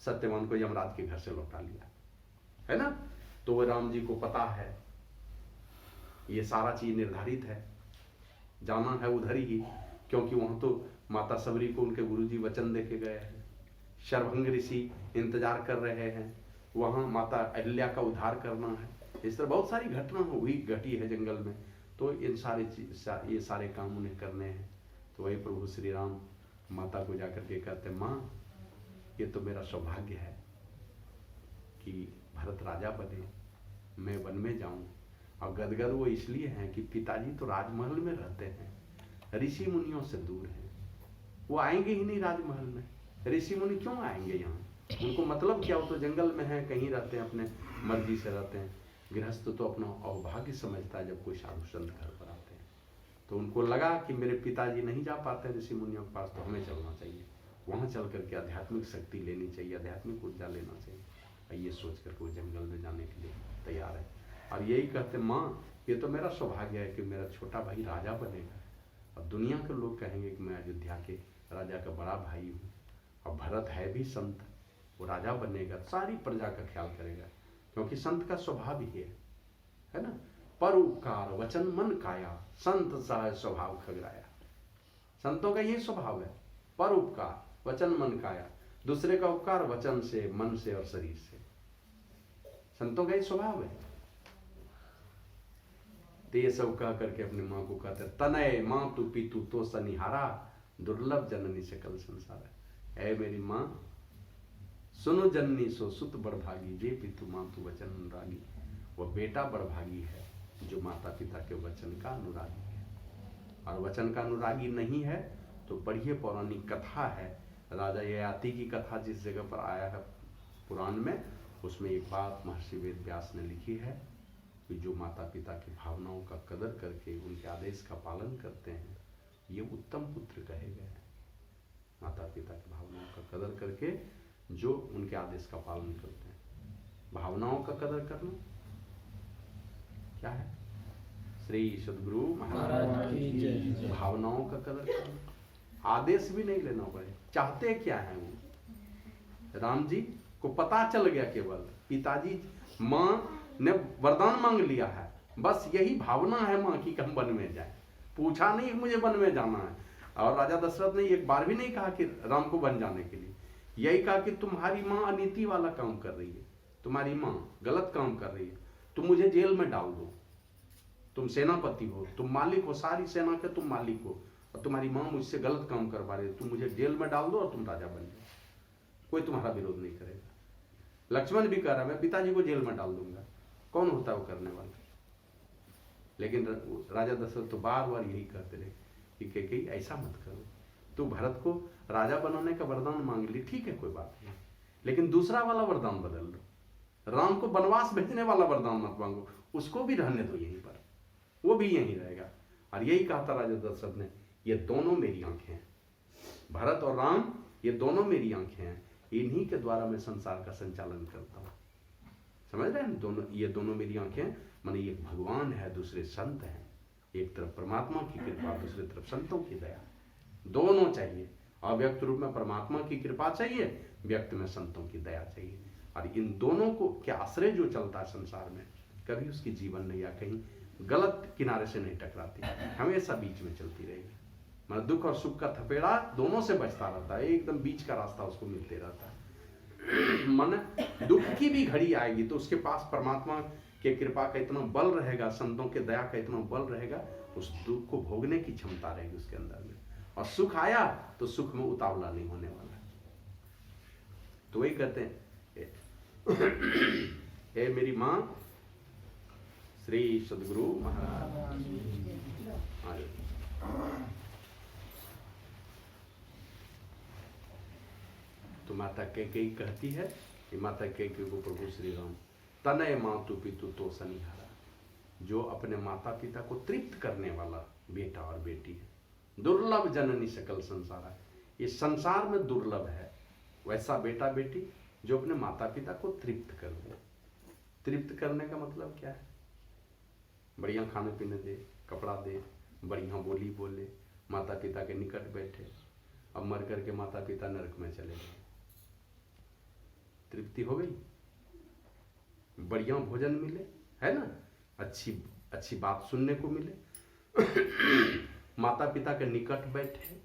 सत्यवान को यमराज के घर से लौटा लिया, है ना। तो वो राम जी को पता है, ये सारा चीज निर्धारित है, जाना है उधर ही, क्योंकि वहां तो माता सबरी को उनके गुरुजी वचन देके गए हैं, शर्भंग ऋषि इंतजार कर रहे हैं, वहां माता अहिल्या का उद्धार करना है, इस तरह बहुत सारी घटना हुई घटी है जंगल में। तो इन ये सारे काम उन्हें करने हैं। तो वही प्रभु श्री राम माता को जाकर के कहते, माँ ये तो मेरा सौभाग्य है कि भरत राजा बने, मैं वन में जाऊं। और गदगद वो इसलिए हैं कि पिताजी तो राजमहल में रहते हैं, ऋषि मुनियों से दूर हैं, वो आएंगे ही नहीं राजमहल में, ऋषि मुनि क्यों आएंगे यहाँ, उनको मतलब क्या, वो तो जंगल में है, कहीं रहते हैं, अपने मर्जी से रहते हैं। गृहस्थ तो अपना अवभाग्य समझता है जब कोई साधु संत घर पर आते हैं। तो उनको लगा कि मेरे पिताजी नहीं जा पाते ऋषि मुनियों के पास, तो हमें चलना चाहिए, वहां चल करके आध्यात्मिक शक्ति लेनी चाहिए, आध्यात्मिक ऊर्जा लेना चाहिए। ये सोच करके वो जंगल में जाने के लिए तैयार है, और यही कहते, माँ ये तो मेरा सौभाग्य है कि मेरा छोटा भाई राजा बनेगा, और दुनिया के लोग कहेंगे कि मैं अयोध्या के राजा का बड़ा भाई हूँ, और भरत है भी संत, वो राजा बनेगा, सारी प्रजा का ख्याल करेगा, क्योंकि संत का स्वभाव ही है ना। परोपकार वचन मन काया, संत सा स्वभाव खगराया। संतों का ये स्वभाव है, परोपकार वचन मन काया, दूसरे का उपकार वचन से, मन से और शरीर से, संतों का ये स्वभाव है। तो ये सब कह करके अपनी माँ को कहते, तनय माँ तू पितु तो सनिहारा, दुर्लभ जननी सकल संसार। ऐ मेरी माँ सुनो जननी सो सुत बड़भागी, जे पितु माँ तू वचन अनुरागी। वह बेटा बड़भागी है जो माता पिता के वचन का अनुरागी है, और वचन का अनुरागी नहीं है तो पढ़िए पौराणिक कथा है, राजा ययाति की कथा जिस जगह पर आया है पुराण में, उसमें एक बात महर्षि वेद व्यास ने लिखी है कि जो माता पिता की भावनाओं का कदर करके उनके आदेश का पालन करते हैं, ये उत्तम पुत्र कहे गए हैं। माता पिता की भावनाओं का कदर करके जो उनके आदेश का पालन करते हैं, भावनाओं का कदर करना क्या है, श्री सद्गुरु महाराज की जय। भावनाओं का कदर करना, आदेश भी नहीं लेना पड़े, चाहते क्या है वो। राम जी को पता चल गया, केवल पिताजी माँ ने वरदान मांग लिया है, बस यही भावना है माँ की कि हम वन में जाए, पूछा नहीं मुझे वन में जाना है। और राजा दशरथ ने एक बार भी नहीं कहा कि राम को वन जाने के लिए, यही कहा कि तुम्हारी माँ अनीति वाला काम कर रही है, तुम्हारी माँ गलत काम कर रही है, तुम मुझे जेल में डाल दो, तुम सेनापति हो, तुम मालिक हो, सारी सेना के तुम मालिक हो, और तुम्हारी माँ मुझसे गलत काम करवा रही है, तुम मुझे जेल में डाल दो और तुम राजा बन जाओ, कोई तुम्हारा विरोध नहीं करेगा। लक्ष्मण भी कह रहा है मैं पिताजी को जेल में डाल दूंगा, कौन होता है वो करने वाला। लेकिन राजा दशरथ तो बार बार यही कहते रहे कि कैकेयी ऐसा मत करो, तू भरत को राजा बनाने का वरदान मांग ली, ठीक है कोई बात नहीं, लेकिन दूसरा वाला वरदान बदल लो, राम को वनवास भेजने वाला वरदान मत मांगो, उसको भी रहने दो यहीं पर, वो भी यहीं रहेगा। और यही कहा था राजा दशरथ ने, ये दोनों मेरी आंखें हैं, भरत और राम ये दोनों मेरी आंखें हैं, इन्हीं के द्वारा मैं संसार का संचालन करता हूँ। समझ रहे हैं, दोनों ये दोनों मेरी आंखें, माने एक भगवान है, दूसरे संत हैं, एक तरफ परमात्मा की कृपा, दूसरी तरफ संतों की दया, दोनों चाहिए। अव्यक्त रूप में परमात्मा की कृपा चाहिए, व्यक्त में संतों की दया चाहिए, और इन दोनों को क्या आश्रय जो चलता है संसार में, कभी उसकी जीवन नहीं या कहीं गलत किनारे से नहीं टकराती, हमेशा बीच में चलती रहेगी। मतलब दुख और सुख का थपेड़ा दोनों से बचता रहता है, एकदम बीच का रास्ता उसको मिलते रहता है। मन दुख की भी घड़ी आएगी तो उसके पास परमात्मा के कृपा का इतना बल रहेगा, संतों के दया का इतना बल रहेगा, उस दुख को भोगने की क्षमता रहेगी उसके अंदर में, और सुख आया तो सुख में उतावला नहीं होने वाला। तो वही कहते हैं, हे मेरी माँ श्री सद्गुरु महाराज। तो माता कैकेयी कहती है कि माता कैकेयी को प्रभु श्री राम तनय मातु पितु तो सनिहारा, जो अपने माता पिता को तृप्त करने वाला बेटा और बेटी है। दुर्लभ जननी सकल संसारा, ये संसार में दुर्लभ है वैसा बेटा बेटी जो अपने माता पिता को तृप्त कर दे। तृप्त करने का मतलब क्या है? बढ़िया खाने पीने दे, कपड़ा दे, बढ़िया बोली बोले, माता पिता के निकट बैठे। अब मर करके माता पिता नरक में चले गए, तृप्ति हो गई? बढ़िया भोजन मिले, है ना, अच्छी अच्छी बात सुनने को मिले, माता पिता के निकट बैठे,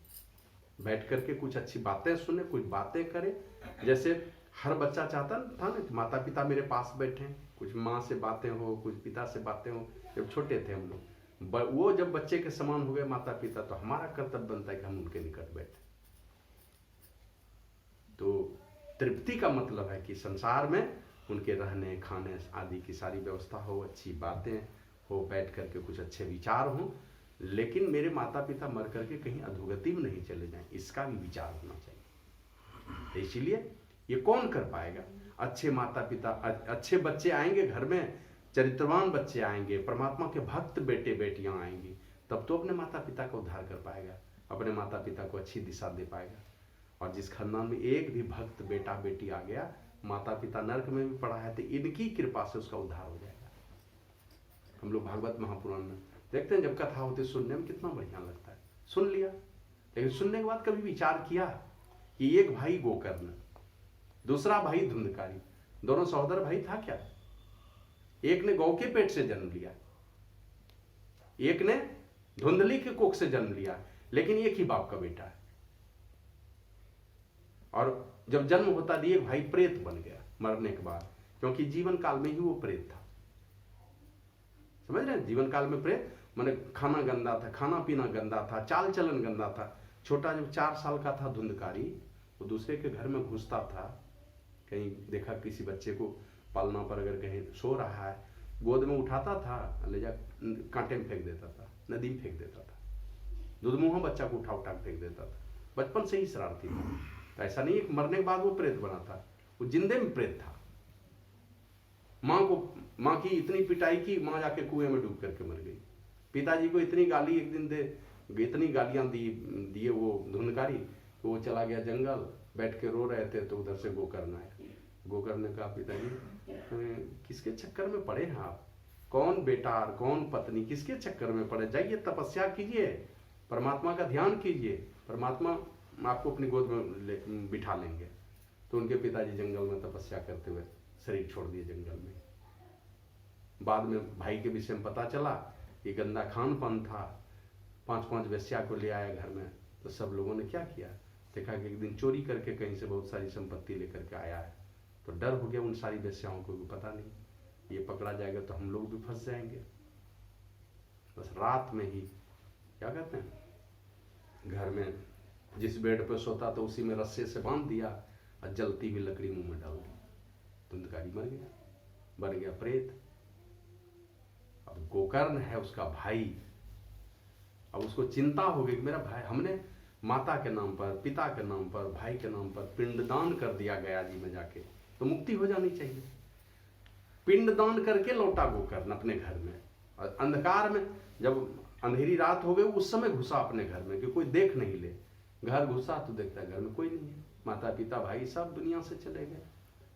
बैठ करके कुछ अच्छी बातें सुने, कुछ बातें करे। जैसे हर बच्चा चाहता था ना कि माता पिता मेरे पास बैठे, कुछ माँ से बातें हो, कुछ पिता से बातें हो। जब छोटे थे हम लोग, वो जब बच्चे के समान हो गए माता पिता, तो हमारा कर्तव्य बनता है कि हम उनके निकट बैठे। तो तृप्ति का मतलब है कि संसार में उनके रहने खाने आदि की सारी व्यवस्था हो, अच्छी बातें हो, बैठ करके कुछ अच्छे विचार हो, लेकिन मेरे माता पिता मर करके कहीं अधोगति में नहीं चले जाएं, इसका भी विचार होना चाहिए। इसीलिए ये कौन कर पाएगा? अच्छे माता पिता, अच्छे बच्चे आएंगे घर में, चरित्रवान बच्चे आएंगे, परमात्मा के भक्त बेटे बेटियां आएंगी, तब तो अपने माता पिता को उद्धार कर पाएगा, अपने माता पिता को अच्छी दिशा दे पाएगा। और जिस खानदान में एक भी भक्त बेटा बेटी आ गया, माता पिता नरक में भी पड़ा है, तो इनकी कृपा से उसका उद्धार हो जाएगा। हम लोग भागवत महापुराण में देखते हैं, जब कथा होती सुनने में कितना बढ़िया लगता है। सुन लिया, लेकिन सुनने के बाद कभी विचार किया कि एक भाई गोकर्ण, दूसरा भाई धुंधकारी, दोनों सहोदर भाई था क्या? एक ने गौ के पेट से जन्म लिया, एक ने धुंधली के कोख से जन्म लिया, लेकिन एक ही बाप का बेटा है। और जब जन्म होता दिए एक भाई प्रेत बन गया मरने के बाद, क्योंकि जीवन काल में ही वो प्रेत था। समझ रहे हैं? जीवन काल में प्रेत माने खाना गंदा था, खाना पीना गंदा था, चाल चलन गंदा था। छोटा जब 4 साल का था धुंधकारी, वो दूसरे के घर में घुसता था, कहीं देखा किसी बच्चे को पालना पर अगर कहीं सो रहा है, गोद में उठाता था, ले जा कांटे में फेंक देता था, नदी में फेंक देता था, दुधमुहा बच्चा को उठा उठा फेंक देता था। बचपन से ही शरारती था। तो ऐसा नहीं कि मरने के बाद वो प्रेत बना था, वो जिंदे में प्रेत था। माँ की इतनी पिटाई की, माँ जाके कुएं में डूब करके मर गई। पिताजी को इतनी गाली एक दिन इतनी गालियां दिए वो धुंधकारी, तो वो चला गया जंगल, बैठ के रो रहे थे, तो उधर से गोकर्ण आया। गोकर्ण ने कहा, पिताजी किसके चक्कर में पड़े हैं आप? कौन बेटा और कौन पत्नी, किसके चक्कर में पड़े? जाइए तपस्या कीजिए, परमात्मा का ध्यान कीजिए, परमात्मा आपको अपनी गोद में बिठा लेंगे। तो उनके पिताजी जंगल में तपस्या करते हुए शरीर छोड़ दिए जंगल में। बाद में भाई के विषय में पता चला कि गंदा खान पान था, 5-5 वेश्या को ले आया घर में। तो सब लोगों ने क्या किया, देखा कि एक दिन चोरी करके कहीं से बहुत सारी संपत्ति लेकर के आया है। तो डर हो गया उन सारी वेश्याओं को, भी पता नहीं ये पकड़ा जाएगा तो हम लोग भी फंस जाएंगे। बस रात में ही क्या कहते हैं, घर में जिस बेड पे सोता तो उसी में रस्से से बांध दिया और जलती हुई लकड़ी मुंह में डाल दी। धुंधकारी मर गया, बन गया प्रेत। अब गोकर्ण है उसका भाई, अब उसको चिंता हो गई कि मेरा भाई, हमने माता के नाम पर, पिता के नाम पर, भाई के नाम पर पिंडदान कर दिया गया जी में जाके, तो मुक्ति हो जानी चाहिए। पिंडदान करके लौटा गोकर्ण अपने घर में, और अंधकार में, जब अंधेरी रात हो गई उस समय घुसा अपने घर में कि कोई देख नहीं ले। घर घुसा तो देखता है घर में कोई नहीं है, माता पिता भाई सब दुनिया से चले गए।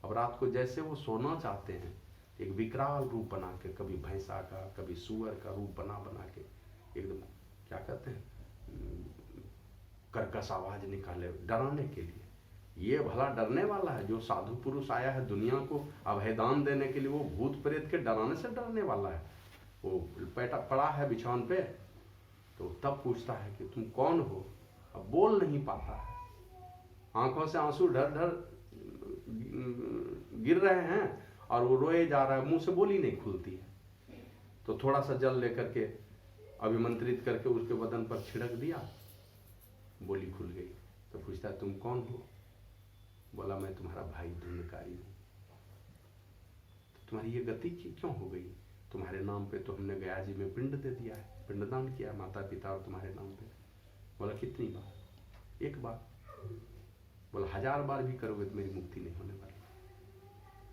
अब रात को जैसे वो सोना चाहते हैं, एक विकराल रूप बना के, कभी भैंसा का कभी सुअर का रूप बना के एकदम क्या कहते हैं, कर्कश आवाज निकाले डराने के लिए। ये भला डरने वाला है? जो साधु पुरुष आया है दुनिया को अभयदान देने के लिए, वो भूत प्रेत के डराने से डरने वाला है? वो पैटा पड़ा है बिछावन पे, तो तब पूछता है कि तुम कौन हो? अब बोल नहीं पाता है, आंखों से आंसू ढर ढर गिर रहे हैं और वो रोए जा रहा है, मुंह से बोली नहीं खुलती है। तो थोड़ा सा जल लेकर के अभिमंत्रित करके उसके बदन पर छिड़क दिया, बोली खुल गई। तो पूछता है तुम कौन हो? बोला मैं तुम्हारा भाई धुंधकारी हूं। तो तुम्हारी ये गति क्यों हो गई? तुम्हारे नाम पे तो हमने गया जी में पिंड दे दिया है, पिंडदान किया माता पिता और तुम्हारे नाम पे। बोला कितनी बार? एक बार। बोला 1000 बार भी करोगे तो मेरी मुक्ति नहीं होने वाली।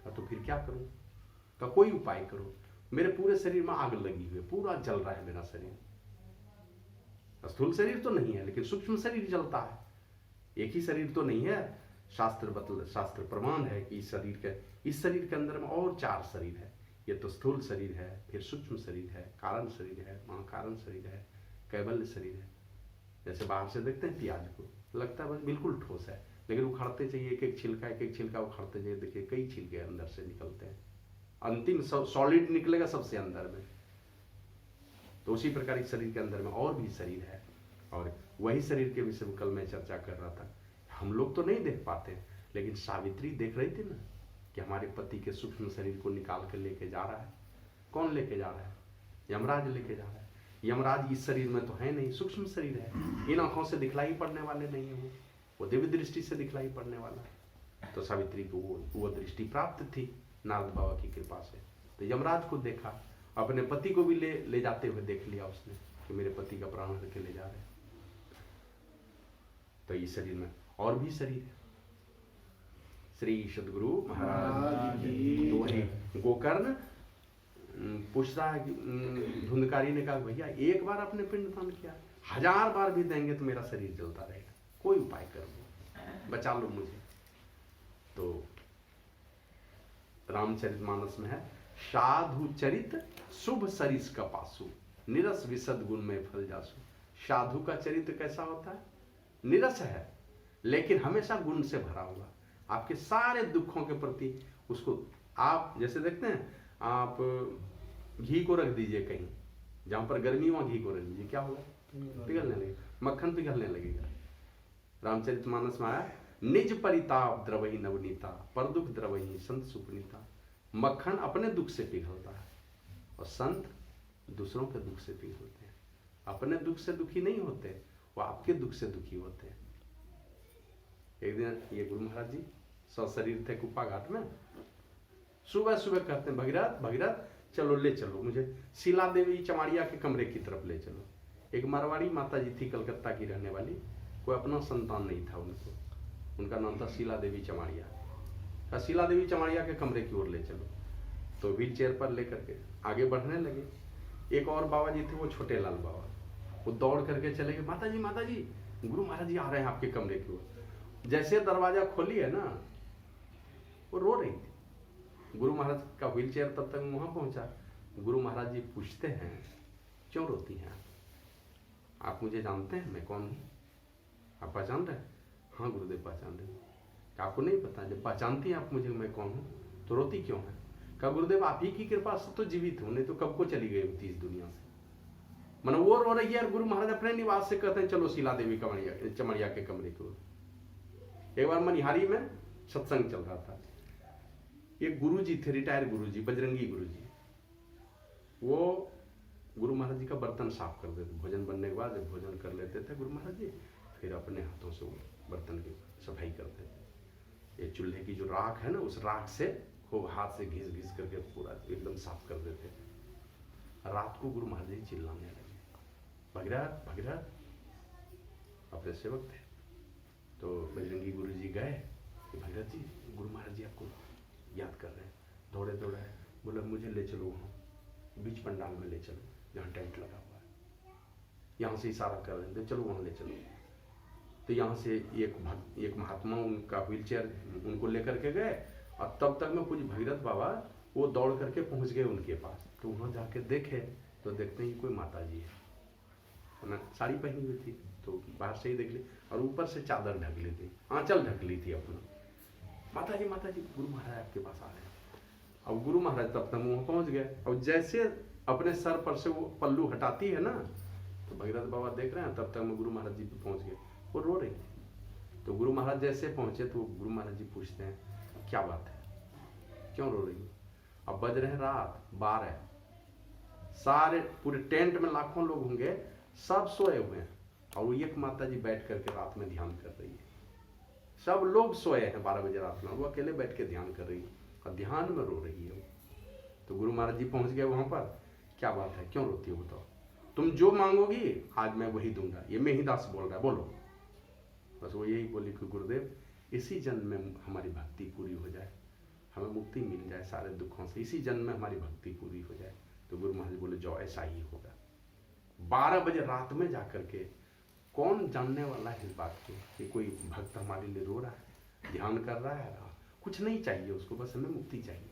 कहा तो फिर क्या करूं? कहा कोई उपाय करो। मेरे पूरे शरीर में आग लगी हुई है, पूरा जल रहा है मेरा शरीर। स्थूल शरीर तो नहीं है लेकिन सूक्ष्म शरीर जलता है। एक ही शरीर तो नहीं है। शास्त्र प्रमाण है कि इस शरीर के अंदर में और 4 शरीर है। ये तो स्थूल शरीर है, फिर सूक्ष्म शरीर है, कारण शरीर है, महाकारण शरीर है, कैवल्य शरीर है। जैसे बाहर से देखते हैं प्याज को, लगता है बस बिल्कुल ठोस है, लेकिन उखाड़ते चाहिए एक एक छिलका उखाड़ते जाइए, देखिए कई छिलके अंदर से निकलते हैं, अंतिम सॉलिड निकलेगा सबसे अंदर में। तो उसी प्रकार इस शरीर के अंदर में और भी शरीर है, और वही शरीर के विषय में कल मैं चर्चा कर रहा था। हम लोग तो नहीं देख पाते, लेकिन सावित्री देख रही थी ना कि हमारे पति के सूक्ष्म शरीर को निकाल कर लेके जा रहा है। कौन लेके जा रहा है? यमराज लेके जा रहा है। यमराज इस शरीर में तो है नहीं, सूक्ष्म शरीर है, इन आंखों से दिखलाई पड़ने वाले नहीं है, वो दिव्य दृष्टि से दिखलाई पड़ने वाला है। तो सावित्री को वो दृष्टि प्राप्त थी नारद बाबा की कृपा से। तो यमराज को देखा, अपने पति को भी ले जाते हुए देख लिया उसने कि मेरे पति का प्राण हर के ले जा रहे हैं। तो इस शरीर में और भी शरीर है। श्री सद्गुरु महाराज तो वही गोकर्ण पूछ रहा है, धुंधकारी ने कहा भैया एक बार आपने पिंडदान किया, 1000 बार भी देंगे तो मेरा शरीर जलता रहेगा, कोई उपाय कर दो, बचा लो मुझे। तो रामचरितमानस में है, साधु चरित शुभ सरिस कपासु, निरस विशद गुण में फल जासु। साधु का चरित्र कैसा होता है? निरस है, लेकिन हमेशा गुण से भरा हुआ। आपके सारे दुखों के प्रति उसको, आप जैसे देखते हैं, आप घी को रख दीजिए कहीं जहां पर गर्मी, वहां घी को रख दीजिए, क्या होगा? पिघलने लगेगा, मक्खन पिघलने लगेगा। रामचरितमानस में आया, निज परिताप द्रवही नवनीता, पर दुख द्रवही संत सुपनीता। मक्खन अपने दुख से पिघलता है और संत दूसरों के दुख से पिघलते हैं। अपने दुख से दुखी नहीं होते, वो आपके दुख से दुखी होते हैं। एक दिन ये गुरु महाराज जी सशरीर थे कुप्पा घाट में, सुबह सुबह कहते हैं, भगीरथ भगीरथ चलो, ले चलो मुझे शीला देवी चमाड़िया के कमरे की तरफ ले चलो। एक मारवाड़ी माता जी थी कलकत्ता की रहने वाली, कोई अपना संतान नहीं था उनको, उनका नाम था शीला देवी चमाड़िया। शीला देवी चमाड़िया के कमरे की ओर ले चलो। तो व्हील चेयर पर लेकर के आगे बढ़ने लगे। एक और बाबा जी थे, वो छोटे लाल बाबा, वो दौड़ करके चले गए, माता जी गुरु महाराज जी आ रहे हैं आपके कमरे की ओर। जैसे दरवाजा खोली है ना, वो रो रही थी। गुरु महाराज का व्हील चेयर तब तक वहां पहुंचा। गुरु महाराज जी पूछते हैं, क्यों रोती हैं आप मुझे जानते हैं, मैं कौन हूं? आप पहचान रहे? हाँ गुरुदेव पहचान रहे। आपको नहीं पता? जब पहचानती हैं आप मुझे मैं कौन हूं तो रोती क्यों है? कहा गुरुदेव आप ही की कृपा से तो जीवित हूं, नहीं तो कब को चली गई होती इस दुनिया से। मन वो रो रही है और गुरु महाराज अपने निवास से कहते हैं चलो शीला देवी चमड़िया के कमरे की ओर। एक बार मनिहारी में सत्संग चल रहा था, एक गुरुजी थे, रिटायर गुरुजी, बजरंगी गुरुजी। वो गुरु महाराज जी का बर्तन साफ कर देते, भोजन बनने के बाद जब भोजन कर लेते थे गुरु महाराज जी, फिर अपने हाथों से वो बर्तन की सफाई करते थे। ये चूल्हे की जो राख है ना, उस राख से खूब हाथ से घिस घिस करके पूरा एकदम साफ कर देते थे। रात को गुरु महाराज जी चिल्लाने लगे, भगीरथ भगीरथ, अपने सेवक थे। तो बजरंगी गुरु जी गए, भगीरथ जी गुरु महाराज जी आपको याद कर रहे हैं। दौड़े दौड़े बोले मुझे ले चलो वहाँ बीच पंडाल में ले चलो जहाँ टेंट लगा हुआ है। यहाँ से इशारा कर रहे थे, चलो वहाँ ले चलो। तो यहाँ से एक महात्मा उनका व्हील चेयर उनको लेकर के गए, और तब तक में कुछ भगीरथ बाबा वो दौड़ करके पहुँच गए उनके पास। तो वहाँ जाके देखे तो देखते हैं कोई माता जी है ना, साड़ी पहनी हुई थी, तो बाहर से ही देख ली, और ऊपर से चादर ढक ली थी, आंचल ढक ली थी अपना। माता जी गुरु महाराज आपके पास आ रहे हैं। अब गुरु महाराज तब तक वहां पहुंच गए, और जैसे अपने सर पर से वो पल्लू हटाती है ना, तो भगीरथ बाबा देख रहे हैं, तब तक में गुरु महाराज जी पहुंच गए, वो रो रही थी। तो गुरु महाराज जैसे पहुंचे तो गुरु महाराज जी पूछते हैं क्या बात है, क्यों रो रही हो? अब बज रहे हैं रात 12, सारे पूरे टेंट में लाखों लोग होंगे, सब सोए हुए हैं, और वो एक माता जी बैठ करके रात में ध्यान कर रही है। सब लोग सोए हैं 12 बजे रात में, वो अकेले बैठ के ध्यान कर रही है, और ध्यान में रो रही है वो। तो गुरु महाराज जी पहुंच गए वहां पर, क्या बात है, क्यों रोती हो बताओ? तुम जो मांगोगी आज मैं वही दूंगा, ये मैं ही दास बोल रहा है, बोलो। बस वो यही बोली कि गुरुदेव इसी जन्म में हमारी भक्ति पूरी हो जाए, हमें मुक्ति मिल जाए सारे दुखों से, इसी जन्म में हमारी भक्ति पूरी हो जाए। तो गुरु महाराज बोले जो ऐसा ही होगा। 12 बजे रात में जाकर के कौन जानने वाला है इस बात को कि कोई भक्त हमारे लिए रो रहा है, ध्यान कर रहा है, कुछ नहीं चाहिए उसको, बस हमें मुक्ति चाहिए।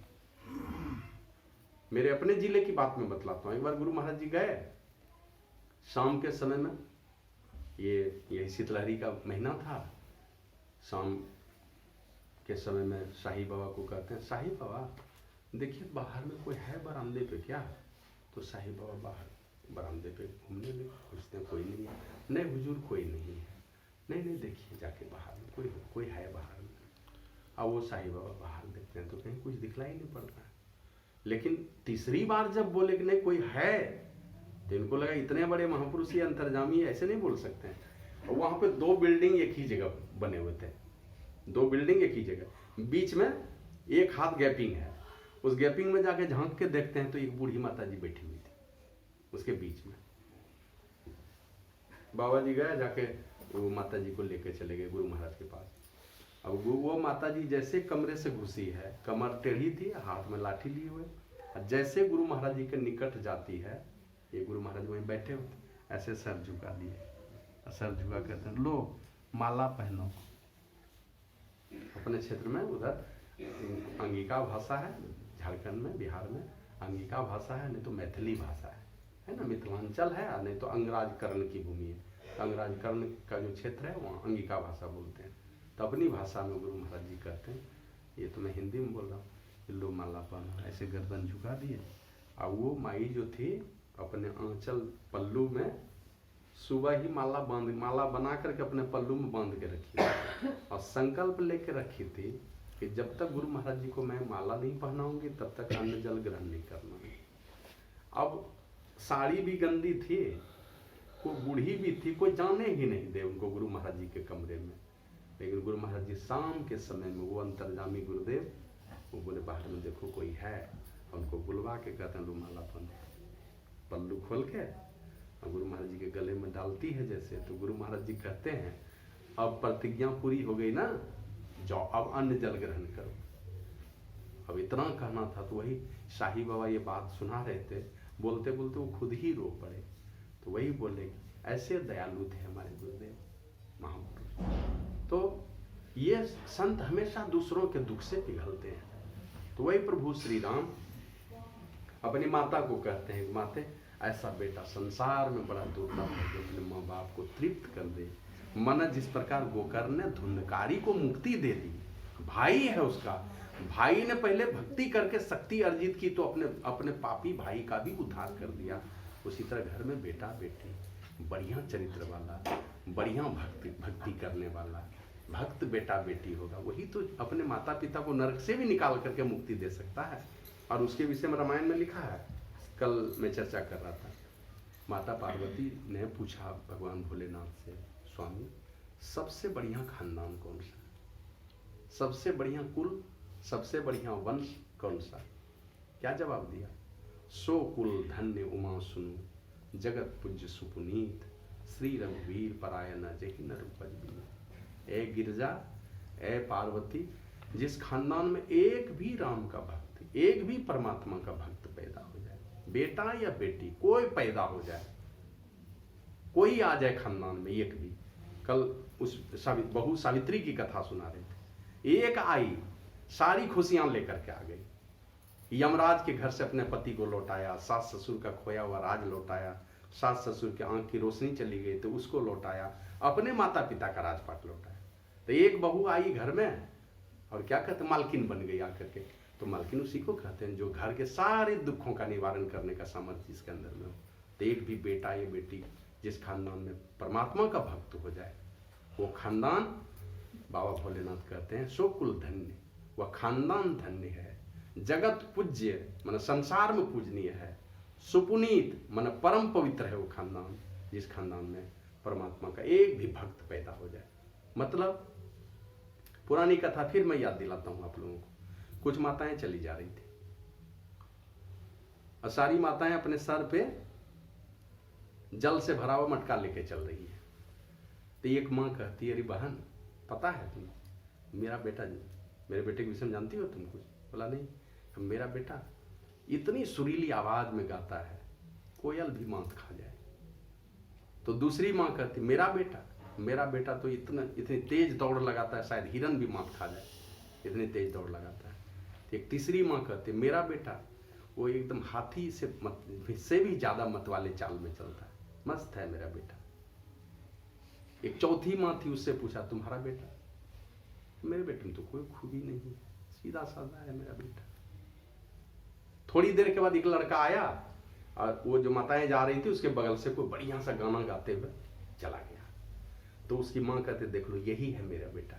मेरे अपने जिले की बात में बतलाता हूँ। एक बार गुरु महाराज जी गए शाम के समय में, यही शीतलहरी का महीना था, शाम के समय में शाही बाबा को कहते हैं, शाही बाबा देखिए बाहर में कोई है बरामदे पे क्या? तो शाही बाबा बाहर बरामदे पे घूमने लगे, पूछते हैं कोई नहीं है। नहीं हुजूर कोई नहीं है। नहीं देखिए जाके बाहर में कोई है बाहर में। अब वो शाही बाबा बाहर देखते हैं तो कहीं कुछ दिखलाई नहीं पड़ता है। लेकिन तीसरी बार जब बोले कि नहीं कोई है, तो इनको लगा इतने बड़े महापुरुष ये अंतर्जामी ऐसे नहीं बोल सकते हैं। और वहां पे 2 बिल्डिंग एक ही जगह बने हुए थे, 2 बिल्डिंग एक ही जगह, बीच में एक हाथ गैपिंग है। उस गैपिंग में जाके झांक के देखते हैं तो एक बूढ़ी माता जी बैठी हुई थी उसके बीच में। बाबा जी गए, जाके वो माता जी को लेके चले गए गुरु महाराज के पास। अब वो माता जी जैसे कमरे से घुसी है, कमर टेढ़ी थी, हाथ में लाठी लिए हुए, जैसे गुरु महाराज जी के निकट जाती है, ये गुरु महाराज वहीं बैठे होते, ऐसे सर झुका दिए, सर झुका कहते हैं लो माला पहनो। अपने क्षेत्र में उधर अंगिका भाषा है, झारखंड में बिहार में अंगिका भाषा है, नहीं तो मैथिली भाषा है ना, मिथिलांचल है, और नहीं तो अंगराजकर्ण की भूमि है। तो अंगराजकर्ण का जो क्षेत्र है वहाँ अंगिका भाषा बोलते हैं। तो अपनी भाषा में गुरु महाराज जी कहते हैं, ये तो मैं हिंदी में बोल रहा हूँ, लो माला पहनो, ऐसे गर्दन झुका दिए। और वो माई जो थी अपने आंचल पल्लू में सुबह ही माला बना करके अपने पल्लू में बांध के रखी और संकल्प लेके रखी थी कि जब तक गुरु महाराज जी को मैं माला नहीं पहनाऊंगी तब तक अन्न जल ग्रहण नहीं करना। अब साड़ी भी गंदी थी, कोई बूढ़ी भी थी, कोई जाने ही नहीं दे उनको गुरु महाराज जी के कमरे में। लेकिन गुरु महाराज जी शाम के समय में वो अंतर्जामी गुरुदेव वो बोले बाहर में देखो कोई है, उनको बुलवा के कहते हैं लो माला पहनो। पल्लू खोल के और गुरु महाराज जी के गले में डालती है जैसे, तो गुरु महाराज जी कहते हैं अब प्रतिज्ञा पूरी हो गई ना, जाओ अब अन्न जल ग्रहण करो। अब इतना कहना था तो वही शाही बाबा ये बात सुना रहे थे, बोलते बोलते वो खुद ही रो पड़े। तो वही बोले ऐसे दयालु थे हमारे गुरुदेव महापुरुष। तो ये संत हमेशा दूसरों के दुख से पिघलते हैं। तो वही प्रभु श्री राम अपनी माता को कहते हैं, माते ऐसा बेटा संसार में बड़ा दुर्लभ है जो अपने माँ बाप को तृप्त कर दे। मन जिस प्रकार गोकर्ण ने धुंधकारी को मुक्ति दे दी, भाई है उसका, भाई ने पहले भक्ति करके शक्ति अर्जित की तो अपने पापी भाई का भी उद्धार कर दिया। उसी तरह घर में बेटा बेटी बढ़िया चरित्र वाला, बढ़िया भक्ति करने वाला भक्त बेटा बेटी होगा, वही तो अपने माता पिता को नरक से भी निकाल करके मुक्ति दे सकता है। और उसके विषय में रामायण में लिखा है, कल मैं चर्चा कर रहा था, माता पार्वती ने पूछा भगवान भोलेनाथ से, स्वामी सबसे बढ़िया खानदान कौन सा, सबसे बढ़िया कुल, सबसे बढ़िया वंश कौन सा? क्या जवाब दिया? सो कुल धन्य उमा सुनु, जगत पूज्य सुपुनीत, श्री रघुवीर परायण जहि नर उपज बिनु। ए गिरजा, ए पार्वती, जिस खानदान में एक भी राम का भक्त, एक भी परमात्मा का भक्त पैदा हो जाए, बेटा या बेटी कोई पैदा हो जाए, कोई आ जाए खानदान में एक भी। कल उस बहू सावित्री की कथा सुना रहे थे, एक आई सारी खुशियां लेकर के आ गई, यमराज के घर से अपने पति को लौटाया, सास ससुर का खोया हुआ राज लौटाया, सास ससुर के आंख की रोशनी चली गई तो उसको लौटाया, अपने माता पिता का राजपाट लौटाया। तो एक बहू आई घर में और क्या कहते, मालकिन बन गई आकर के। तो मालकिन उसी को कहते हैं जो घर के सारे दुखों का निवारण करने का सामर्थ्य जिसके अंदर में हो। तो एक भी बेटा या बेटी जिस खानदान में परमात्मा का भक्त हो जाए, वो खानदान बाबा भोलेनाथ कहते हैं सो कुल धन्य, वह खानदान धन्य है। जगत पूज्य मन संसार में पूजनीय है, सुपुनीत मन परम पवित्र है वो खानदान जिस खानदान में परमात्मा का एक भी भक्त पैदा हो जाए। मतलब पुरानी कथा फिर मैं याद दिलाता हूं आप लोगों को। कुछ माताएं चली जा रही थी और सारी माताएं अपने सर पे जल से भरा हुआ मटका लेके चल रही है। तो एक माँ कहती है, अरे बहन पता है तुम्हें मेरा बेटा, मेरे बेटे के विषय में जानती हो तुम कुछ? बोला नहीं। मेरा बेटा इतनी सुरीली आवाज में गाता है, कोयल भी मांस खा जाए। तो दूसरी माँ कहती मेरा बेटा तो इतनी तेज दौड़ लगाता है, शायद हिरन भी मांस खा जाए, इतनी तेज दौड़ लगाता है। एक तीसरी माँ कहती मेरा बेटा वो एकदम हाथी से भी ज्यादा मत वाले चाल में चलता है, मस्त है मेरा बेटा। एक चौथी माँ थी, उससे पूछा तुम्हारा बेटा? मेरे बेटे में तो कोई खूबी नहीं है, सीधा साधा है मेरा बेटा। थोड़ी देर के बाद एक लड़का आया और वो जो माताएं जा रही थी उसके बगल से कोई बढ़िया सा गाना गाते हुए चला गया। तो उसकी माँ कहते देख लो यही है मेरा बेटा,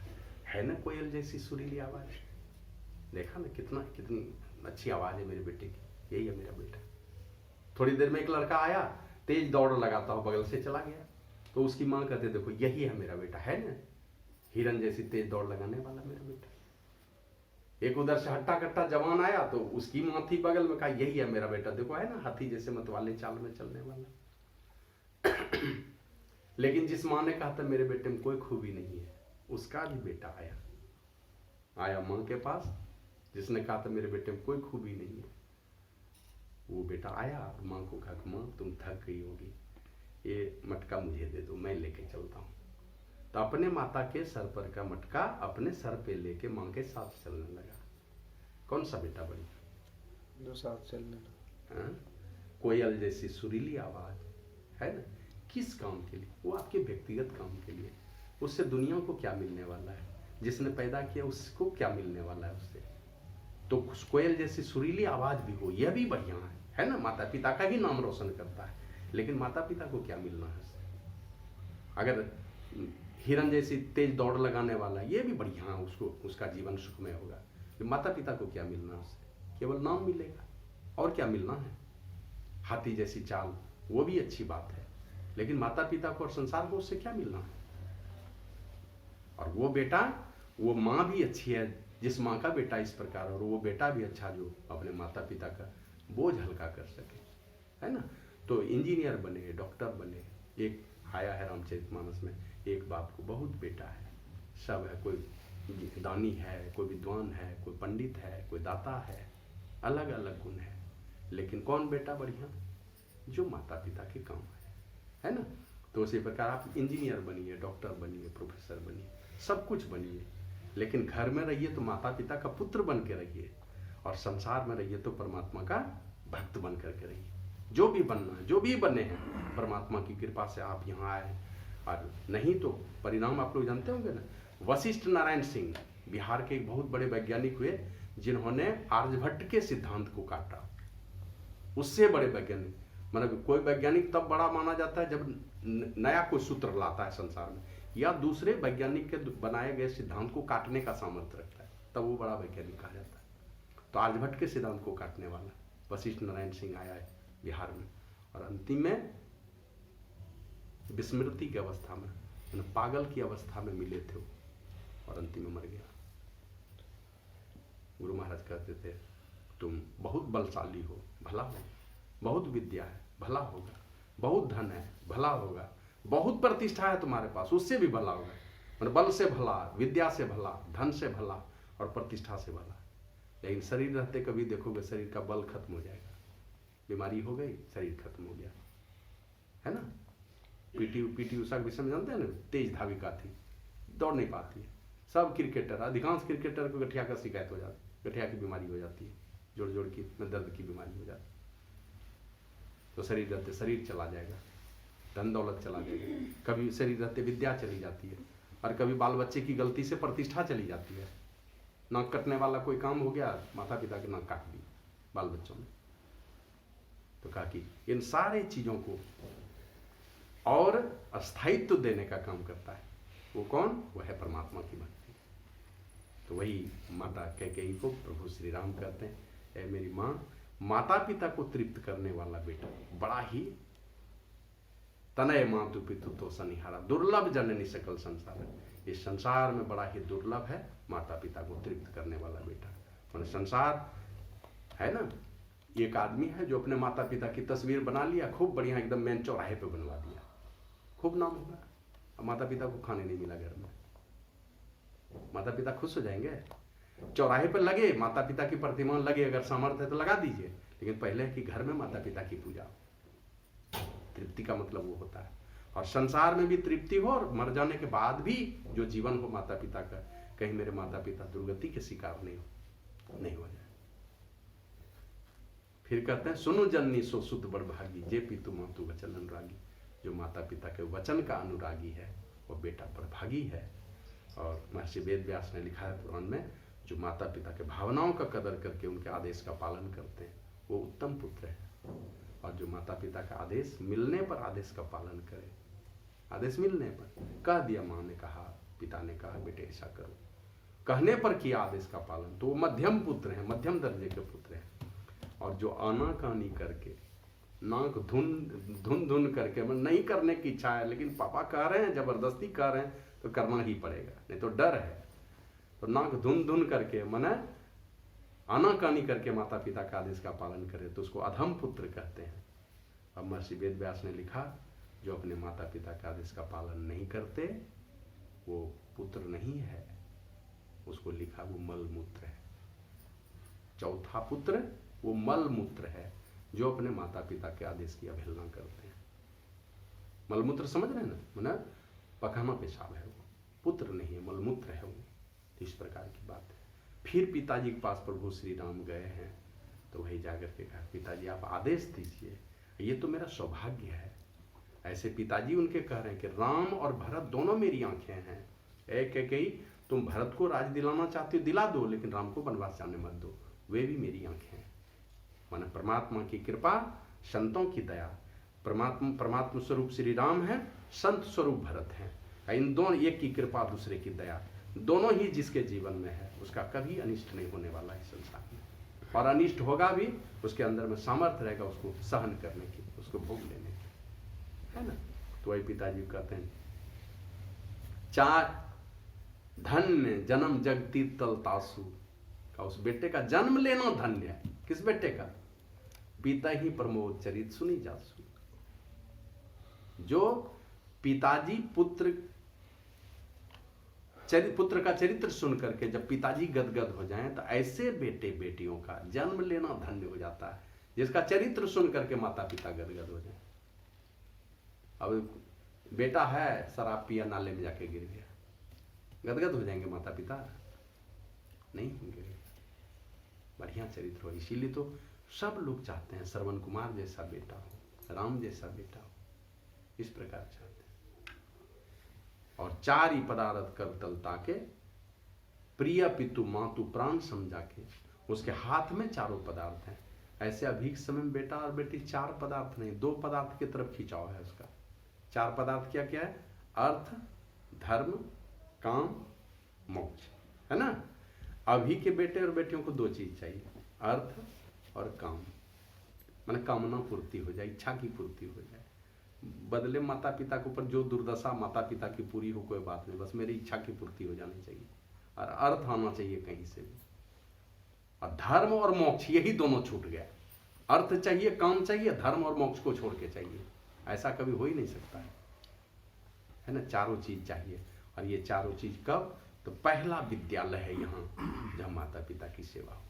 है ना कोयल जैसी सुरीली आवाज, देखा ना कितनी अच्छी आवाज है मेरे बेटे की, यही है मेरा बेटा। थोड़ी देर में एक लड़का आया, तेज दौड़ लगाता हो बगल से चला गया। तो उसकी माँ कहते देखो यही है मेरा बेटा, है ना हिरन जैसी तेज दौड़ लगाने वाला मेरा बेटा। एक उधर से हट्टा कट्टा जवान आया, तो उसकी माँ थी बगल में, कहा यही है मेरा बेटा, देखो है ना हाथी जैसे मतवाले चाल में चलने वाला। लेकिन जिस माँ ने कहा था मेरे बेटे में कोई खूबी नहीं है, उसका भी बेटा आया माँ के पास, जिसने कहा था मेरे बेटे में कोई खूबी नहीं है। वो बेटा आया और माँ को कहा माँ तुम थक गई होगी, ये मटका मुझे दे दो, मैं लेके चलता हूँ। तो अपने माता के सर पर का मटका अपने सर पे लेके माँ के साथ चलने लगा। कौन सा बेटा बढ़िया? जो साथ चलने लगा। कोयल जैसी सुरीली आवाज, है ना, किस काम के लिए? वो आपके व्यक्तिगत काम के लिए। उससे दुनिया को क्या मिलने वाला है? जिसने पैदा किया उसको क्या मिलने वाला है उससे? तो कोयल जैसी सुरीली आवाज भी हो, यह भी बढ़िया है ना, माता पिता का भी नाम रोशन करता है। लेकिन माता पिता को क्या मिलना है उससे? अगर हिरन जैसी तेज दौड़ लगाने वाला, ये भी बढ़िया है, उसका जीवन सुखमय होगा। माता पिता को क्या मिलना है उससे? केवल नाम मिलेगा, और क्या मिलना है? हाथी जैसी चाल, वो भी अच्छी बात है, लेकिन माता पिता को और संसार को उससे क्या मिलना है? और वो बेटा, वो माँ भी अच्छी है जिस माँ का बेटा इस प्रकार, और वो बेटा भी अच्छा जो अपने माता पिता का बोझ हल्का कर सके, है ना। तो इंजीनियर बने, डॉक्टर बने। एक आया है रामचरितमानस में, एक बाप को बहुत बेटा है, सब है, कोई दानी है, कोई विद्वान है, कोई पंडित है, कोई दाता है, अलग अलग गुण है। लेकिन कौन बेटा बढ़िया? जो माता पिता के काम है ना। तो उसी प्रकार आप इंजीनियर बनिए, डॉक्टर बनिए, प्रोफेसर बनिए, सब कुछ बनिए, लेकिन घर में रहिए तो माता पिता का पुत्र बन के रहिए, और संसार में रहिए तो परमात्मा का भक्त बन करके रहिए। जो भी बनना है, जो भी बने हैं, परमात्मा की कृपा से आप यहाँ आए, और नहीं तो परिणाम आप लोग जानते होंगे ना। वशिष्ठ नारायण सिंह बिहार के एक बहुत बड़े वैज्ञानिक हुए, जिन्होंने आर्यभट्ट के सिद्धांत को काटा। उससे बड़े वैज्ञानिक, मतलब कोई वैज्ञानिक तब बड़ा माना जाता है जब नया कोई सूत्र लाता है संसार में, या दूसरे वैज्ञानिक के बनाए गए सिद्धांत को काटने का सामर्थ्य रखता है, तब वो बड़ा वैज्ञानिक कहा जाता है। तो आर्यभट्ट के सिद्धांत को काटने वाला वशिष्ठ नारायण सिंह आया है बिहार में, और अंतिम में विस्मृति की अवस्था में, पागल की अवस्था में मिले थे, और अंतिम में मर गया। गुरु महाराज कहते थे तुम बहुत बलशाली हो, भला हो, बहुत विद्या है, भला होगा, बहुत धन है, भला होगा, बहुत प्रतिष्ठा है तुम्हारे पास, उससे भी भला होगा। मतलब बल से भला, विद्या से भला, धन से भला, और प्रतिष्ठा से भला। लेकिन शरीर रहते कभी देखोगे शरीर का बल खत्म हो जाएगा, बीमारी हो गई, शरीर खत्म हो गया, है ना। पीटी उषा के विषय में जानते हैं ना, तेज धाविका थी, दौड़ नहीं पाती है। सब क्रिकेटर, अधिकांश क्रिकेटर को गठिया का शिकायत हो जाती है, गठिया की बीमारी हो जाती है, जोड़ की में दर्द की बीमारी हो जाती है। तो शरीर रहते शरीर चला जाएगा, धन दौलत चला जाएगा, कभी शरीर रहते विद्या चली जाती है, और कभी बाल बच्चे की गलती से प्रतिष्ठा चली जाती है। नाक कटने वाला कोई काम हो गया, माता पिता के नाक काट दी बाल बच्चों ने। तो कहा कि इन सारे चीजों को और अस्थायित्व देने का काम करता है वो कौन? वो है परमात्मा की भक्ति। तो वही माता कैकेयी को प्रभु श्री राम कहते हैं, ऐ मेरी माँ, माता पिता को तृप्त करने वाला बेटा बड़ा ही तनय मातु पितु तो सनिहारा, दुर्लभ जननी सकल संसार। इस संसार में बड़ा ही दुर्लभ है माता पिता को तृप्त करने वाला बेटा। मतलब संसार है ना, एक आदमी है जो अपने माता पिता की तस्वीर बना लिया, खूब बढ़िया, एकदम मेन चौराहे पे बनवा दिया, खूब नाम होगा, अब माता पिता को खाने नहीं मिला घर में, माता पिता खुश हो जाएंगे। चौराहे पर लगे, माता पिता की प्रतिमा लगे, अगर सामर्थ्य है तो लगा दीजिए, लेकिन पहले है कि घर में माता पिता की पूजा। तृप्ति का मतलब वो होता है, और संसार में भी तृप्ति हो, और मर जाने के बाद भी जो जीवन हो माता पिता का, कहीं मेरे माता पिता दुर्गति के शिकार नहीं हो जाए। फिर कहते हैं सुनो जननी सो सुध बड़भागी, जे पितु मातु वचन अनुरागी। जो माता पिता के वचन का अनुरागी है वो बेटा बड़भागी है। और महर्षि वेद व्यास ने लिखा है पुराण में, जो माता पिता के भावनाओं का कदर करके उनके आदेश का पालन करते हैं वो उत्तम पुत्र है। और जो माता पिता का आदेश मिलने पर आदेश का पालन करे, आदेश मिलने पर कह दिया, माँ ने कहा, पिता ने कहा बेटे ऐसा करो, कहने पर किया आदेश का पालन, तो वो मध्यम पुत्र है, मध्यम दर्जे के पुत्र है। और जो आनाकानी करके, नाक धुन करके, मैं नहीं करने की इच्छा है लेकिन पापा कह रहे हैं, जबरदस्ती कह रहे हैं तो करना ही पड़ेगा, नहीं तो डर है, तो नाक धुन करके मने आनाकानी करके माता पिता का आदेश का पालन करे तो उसको अधम पुत्र कहते हैं। अब महर्षि वेद व्यास ने लिखा, जो अपने माता पिता के आदेश का पालन नहीं करते वो पुत्र नहीं है, उसको लिखा वो मल मूत्र है। चौथा पुत्र वो मल मूत्र है, जो अपने माता पिता के आदेश की अवहेलना करते हैं। मलमूत्र समझ रहे हैं ना, माना पखाना पेशाब है, वो पुत्र नहीं है, मलमूत्र है वो। इस प्रकार की बात है। फिर पिताजी के पास प्रभु श्री राम गए हैं तो वही जाकर के कहा, पिताजी आप आदेश दीजिए, ये तो मेरा सौभाग्य है। ऐसे पिताजी उनके कह रहे हैं कि राम और भरत दोनों मेरी आंखें हैं, एक एक ही, तुम भरत को राज दिलाना चाहते हो दिला दो, लेकिन राम को वनवास जाने मत दो, वे भी मेरी आंखें हैं। माना परमात्मा की कृपा, संतों की दया, परमात्मा स्वरूप श्री राम है, संत स्वरूप भरत है। इन दोनों, एक की कृपा दूसरे की दया, दोनों ही जिसके जीवन में है उसका कभी अनिष्ट नहीं होने वाला है संसार में, और अनिष्ट होगा भी उसके अंदर में सामर्थ्य रहेगा उसको सहन करने की, उसको भोग लेने की, है ना। तो वही पिताजी कहते हैं, चार धन्य जन्म जगती तल तासु, का उस बेटे का जन्म लेना धन्य है। किस बेटे का? पिता ही प्रमोद चरित सुनी जासु। जो पिताजी पुत्र का चरित्र सुन करके जब पिताजी गदगद हो जाएं, तो ऐसे बेटे बेटियों का जन्म लेना धन्य हो जाता है, जिसका चरित्र सुन करके माता पिता गदगद हो जाए। अब बेटा है, शराब पिया, नाले में जाके गिर गया, गदगद हो जाएंगे माता पिता? नहीं होंगे। बढ़िया चरित्र हो, इसीलिए तो सब लोग चाहते हैं श्रवण कुमार जैसा बेटा हो, राम जैसा बेटा हो, इस प्रकार चाहते हैं। और चार ही पदार्थ कर तलता के, प्रिय पितु मातु प्राण समझा के, उसके हाथ में चारों पदार्थ हैं। ऐसे अभी के समय में बेटा और बेटी चार पदार्थ नहीं, दो पदार्थ की तरफ खिंचाव है उसका। चार पदार्थ क्या क्या है? अर्थ, धर्म, काम, मोक्ष, है ना। अभी के बेटे और बेटियों को दो चीज चाहिए, अर्थ और काम, माने कामना पूर्ति हो जाए, इच्छा की पूर्ति हो जाए। बदले माता पिता के ऊपर जो दुर्दशा माता पिता की पूरी हो कोई बात नहीं, बस मेरी इच्छा की पूर्ति हो जानी चाहिए, और अर्थ आना चाहिए कहीं से भी। और धर्म और मोक्ष, यही दोनों छूट गया। अर्थ चाहिए, काम चाहिए, धर्म और मोक्ष को छोड़ के चाहिए, ऐसा कभी हो ही नहीं सकता है ना। चारों चीज चाहिए। और ये चारों चीज कब? तो पहला विद्यालय है यहाँ, जहाँ माता पिता की सेवा हो,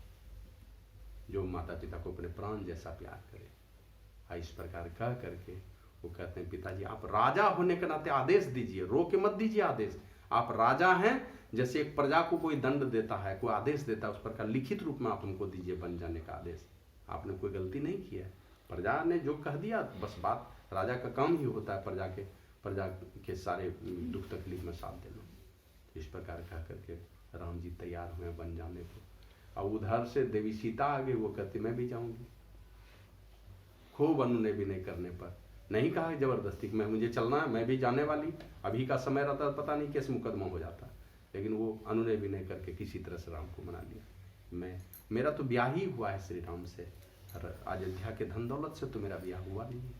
जो माता पिता को अपने प्राण जैसा प्यार करे। इस प्रकार कह करके वो कहते हैं, पिताजी आप राजा होने के नाते आदेश दीजिए, रो के मत दीजिए आदेश। आप राजा हैं, जैसे एक प्रजा को कोई दंड देता है, कोई आदेश देता है, उस प्रकार लिखित रूप में आप हमको दीजिए बन जाने का आदेश। आपने कोई गलती नहीं की है, प्रजा ने जो कह दिया बस बात। राजा का काम ही होता है प्रजा के सारे दुख तकलीफ में साथ देना। इस प्रकार कह करके राम जी तैयार हुए बन जाने को। और उधर से देवी सीता आ गई, वो कहती मैं भी जाऊंगी। खूब अनुनय भी नहीं करने पर, नहीं कहा जबरदस्ती कि मुझे चलना है, मैं भी जाने वाली। अभी का समय रहता पता नहीं कैसे मुकदमा हो जाता, लेकिन वो अनुनय भी नहीं करके किसी तरह से राम को मना लिया। मेरा तो ब्याह ही हुआ है श्री राम से, अयोध्या के धन दौलत से तो मेरा ब्याह हुआ नहीं है,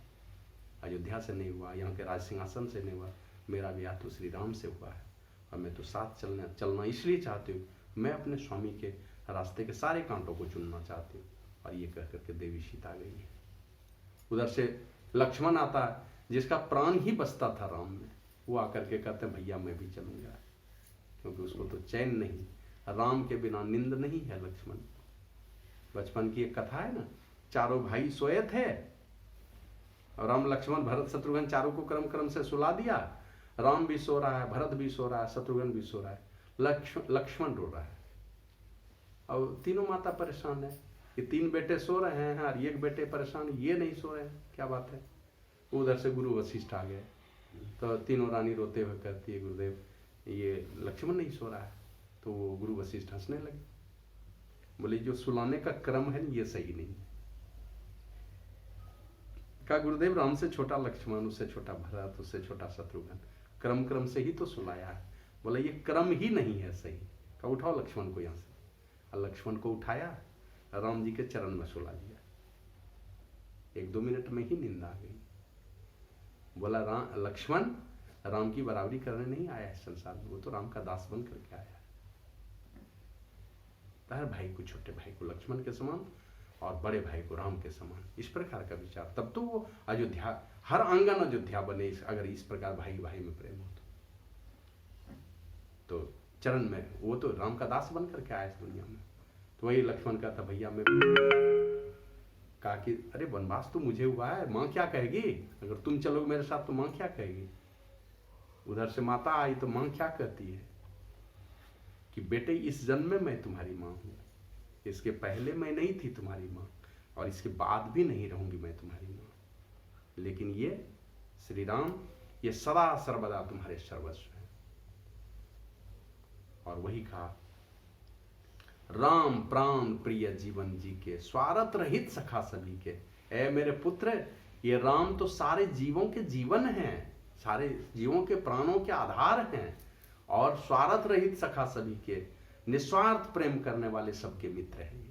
अयोध्या से नहीं हुआ, यहाँ के राज सिंहासन से नहीं हुआ, मेरा ब्याह तो श्री राम से हुआ है। और मैं तो साथ चलना इसलिए चाहती हूँ, मैं अपने स्वामी के रास्ते के सारे कांटों को चुनना चाहती हूँ। और ये कह करके देवी सीता गई है। उधर से लक्ष्मण आता है, जिसका प्राण ही बसता था राम में, वो आकर के कहते हैं भैया मैं भी चलूंगा। क्योंकि उसको तो चैन नहीं। राम के बिना नींद नहीं है लक्ष्मण। बचपन की एक कथा है ना, चारों भाई सोए थे और राम लक्ष्मण भरत शत्रुघ्न चारों को क्रम क्रम से सुला दिया। राम भी सो रहा है, भरत भी सो रहा है, शत्रुघ्न भी सो रहा है, लक्ष्मण रो रहा है। और तीनों माता परेशान है कि 3 बेटे सो रहे हैं और 1 बेटे परेशान, ये नहीं सो रहे हैं, क्या बात है। उधर से गुरु वशिष्ठ आ गए तो तीनों रानी रोते हुए कहती है, गुरुदेव ये लक्ष्मण नहीं सो रहा है। तो वो गुरु वशिष्ठ हंसने लगे, बोले जो सुलाने का क्रम है ये सही नहीं है। कहा गुरुदेव राम से छोटा लक्ष्मण, उससे छोटा भरत, उससे छोटा शत्रुघ्न, क्रम क्रम से ही तो सुलाया है। बोला ये क्रम ही नहीं है सही। कहा उठाओ लक्ष्मण को यहाँ से। और लक्ष्मण को उठाया, राम जी के चरण में सुला दिया। 1-2 मिनट में ही नींद आ गई। बोला लक्ष्मण राम की बराबरी करने नहीं आया है संसार में, वो तो राम का दास बन करके आया है। हर भाई को, छोटे भाई को लक्ष्मण के समान और बड़े भाई को राम के समान, इस प्रकार का विचार। तब तो वो अयोध्या, हर आंगन अयोध्या बने अगर इस प्रकार भाई भाई में प्रेम हो तो चरण में वो तो राम का दास बन करके आया इस दुनिया में। तो वही लक्ष्मण का था, भैया मैं कहा कि अरे वनवास तो मुझे हुआ है, माँ क्या कहेगी, अगर तुम चलोगे मेरे साथ तो माँ क्या कहेगी। उधर से माता आई तो माँ क्या कहती है कि बेटे इस जन्म में मैं तुम्हारी माँ हूँ, इसके पहले मैं नहीं थी तुम्हारी माँ और इसके बाद भी नहीं रहूंगी मैं तुम्हारी माँ, लेकिन ये श्री राम ये सदा सर्वदा तुम्हारे सर्वस्व हैं। और वही कहा, राम प्राण प्रिय जीवन जी के, स्वार्थ रहित सखा सभी के। ऐ मेरे पुत्र, ये राम तो सारे जीवों के जीवन हैं, सारे जीवों के प्राणों के आधार हैं, और स्वार्थ रहित सखा सभी के, निस्वार्थ प्रेम करने वाले सबके मित्र हैं।